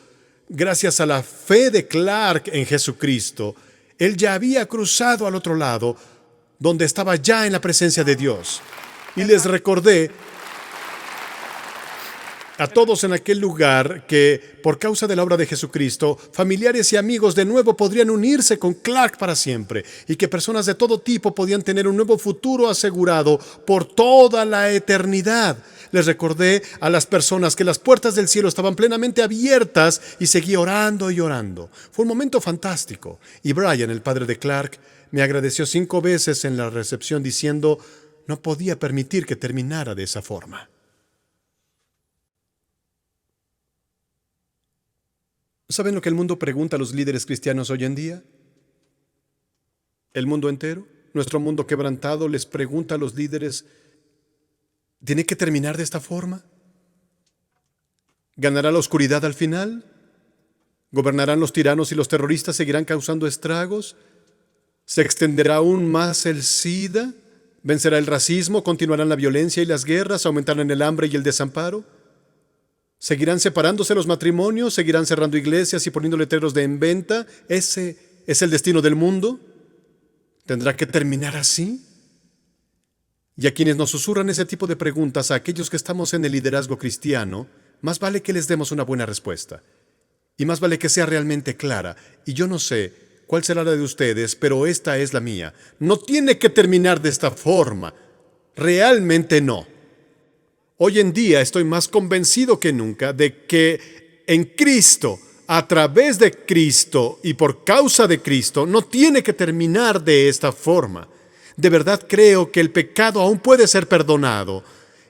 gracias a la fe de Clark en Jesucristo, él ya había cruzado al otro lado, donde estaba ya en la presencia de Dios. Y les recordé A todos en aquel lugar que, por causa de la obra de Jesucristo, familiares y amigos de nuevo podrían unirse con Clark para siempre, y que personas de todo tipo podían tener un nuevo futuro asegurado por toda la eternidad. Les recordé a las personas que las puertas del cielo estaban plenamente abiertas y seguí orando y orando. Fue un momento fantástico. Y Brian, el padre de Clark, me agradeció 5 veces en la recepción diciendo no podía permitir que terminara de esa forma. ¿Saben lo que el mundo pregunta a los líderes cristianos hoy en día? El mundo entero, nuestro mundo quebrantado, les pregunta a los líderes, ¿tiene que terminar de esta forma? ¿Ganará la oscuridad al final? ¿Gobernarán los tiranos y los terroristas seguirán causando estragos? ¿Se extenderá aún más el SIDA? ¿Vencerá el racismo? ¿Continuarán la violencia y las guerras? ¿Aumentarán el hambre y el desamparo? ¿Seguirán separándose los matrimonios? ¿Seguirán cerrando iglesias y poniendo letreros de en venta? ¿Ese es el destino del mundo? ¿Tendrá que terminar así? Y a quienes nos susurran ese tipo de preguntas, a aquellos que estamos en el liderazgo cristiano, más vale que les demos una buena respuesta. Y más vale que sea realmente clara. Y yo no sé cuál será la de ustedes, pero esta es la mía. No tiene que terminar de esta forma. Realmente no. Hoy en día estoy más convencido que nunca de que en Cristo, a través de Cristo y por causa de Cristo, no tiene que terminar de esta forma. De verdad creo que el pecado aún puede ser perdonado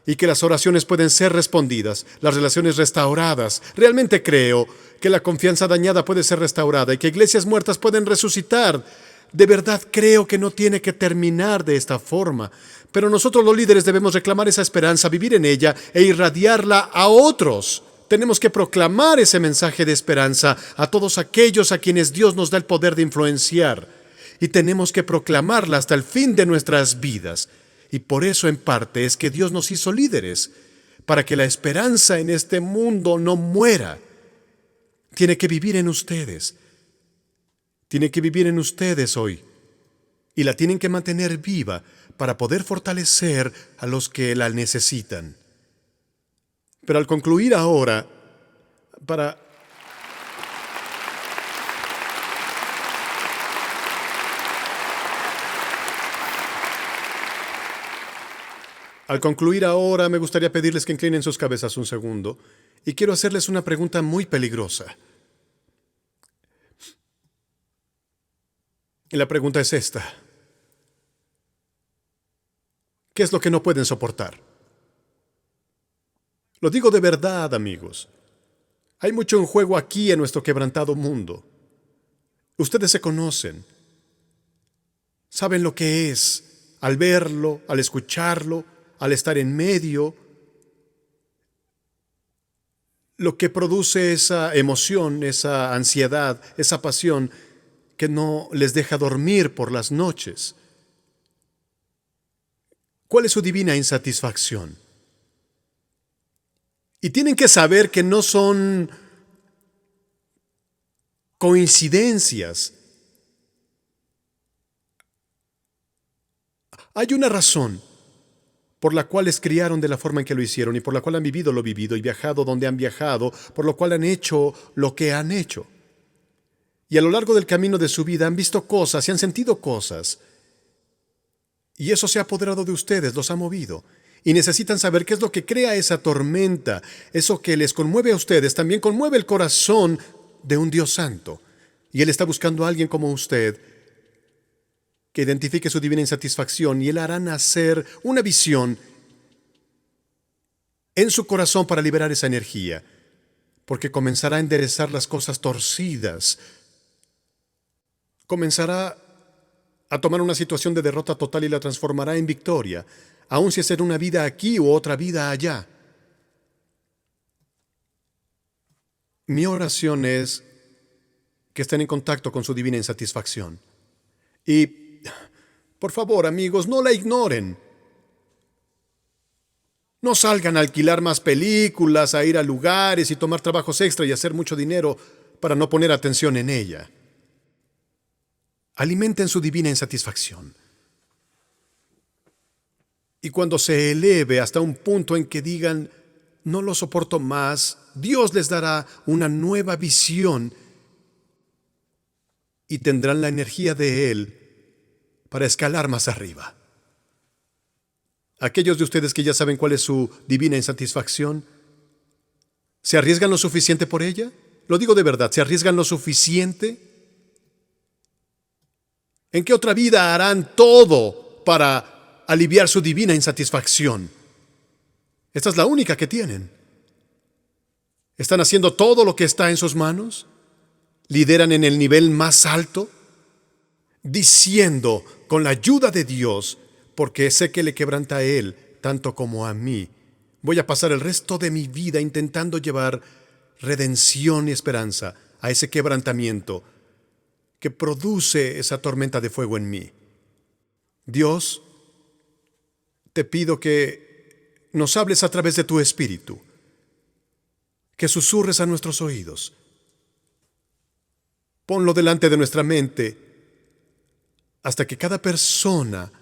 y que las oraciones pueden ser respondidas, las relaciones restauradas. Realmente creo que la confianza dañada puede ser restaurada y que iglesias muertas pueden resucitar. De verdad creo que no tiene que terminar de esta forma. Pero nosotros los líderes debemos reclamar esa esperanza, vivir en ella e irradiarla a otros. Tenemos que proclamar ese mensaje de esperanza a todos aquellos a quienes Dios nos da el poder de influenciar. Y tenemos que proclamarla hasta el fin de nuestras vidas. Y por eso en parte es que Dios nos hizo líderes, para que la esperanza en este mundo no muera. Tiene que vivir en ustedes. Tiene que vivir en ustedes hoy. Y la tienen que mantener viva para poder fortalecer a los que la necesitan. Pero al concluir ahora, me gustaría pedirles que inclinen sus cabezas un segundo y quiero hacerles una pregunta muy peligrosa. Y la pregunta es esta. ¿Qué es lo que no pueden soportar? Lo digo de verdad, amigos. Hay mucho en juego aquí en nuestro quebrantado mundo. Ustedes se conocen. Saben lo que es al verlo, al escucharlo, al estar en medio. Lo que produce esa emoción, esa ansiedad, esa pasión que no les deja dormir por las noches. ¿Cuál es su divina insatisfacción? Y tienen que saber que no son coincidencias. Hay una razón por la cual les criaron de la forma en que lo hicieron y por la cual han vivido lo vivido y viajado donde han viajado, por lo cual han hecho lo que han hecho. Y a lo largo del camino de su vida han visto cosas y han sentido cosas. Y eso se ha apoderado de ustedes, los ha movido. Y necesitan saber qué es lo que crea esa tormenta. Eso que les conmueve a ustedes también conmueve el corazón de un Dios santo. Y Él está buscando a alguien como usted que identifique su divina insatisfacción y Él hará nacer una visión en su corazón para liberar esa energía. Porque comenzará a enderezar las cosas torcidas. Comenzará a tomar una situación de derrota total y la transformará en victoria, aun si es en una vida aquí u otra vida allá. Mi oración es que estén en contacto con su divina insatisfacción. Y, por favor, amigos, no la ignoren. No salgan a alquilar más películas, a ir a lugares y tomar trabajos extra y hacer mucho dinero para no poner atención en ella. Alimenten su divina insatisfacción. Y cuando se eleve hasta un punto en que digan, no lo soporto más, Dios les dará una nueva visión y tendrán la energía de Él para escalar más arriba. Aquellos de ustedes que ya saben cuál es su divina insatisfacción, ¿se arriesgan lo suficiente por ella? Lo digo de verdad, ¿se arriesgan lo suficiente? ¿En qué otra vida harán todo para aliviar su divina insatisfacción? Esta es la única que tienen. ¿Están haciendo todo lo que está en sus manos? ¿Lideran en el nivel más alto? Diciendo, con la ayuda de Dios, porque sé que le quebranta a Él, tanto como a mí, voy a pasar el resto de mi vida intentando llevar redención y esperanza a ese quebrantamiento que produce esa tormenta de fuego en mí. Dios, te pido que nos hables a través de tu Espíritu, que susurres a nuestros oídos. Ponlo delante de nuestra mente hasta que cada persona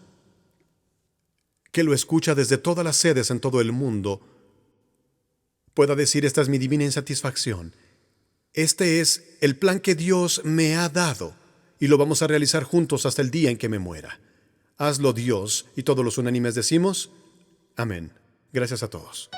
que lo escucha desde todas las sedes en todo el mundo pueda decir: esta es mi divina insatisfacción. Este es el plan que Dios me ha dado y lo vamos a realizar juntos hasta el día en que me muera. Hazlo, Dios, y todos los unánimes decimos: amén. Gracias a todos.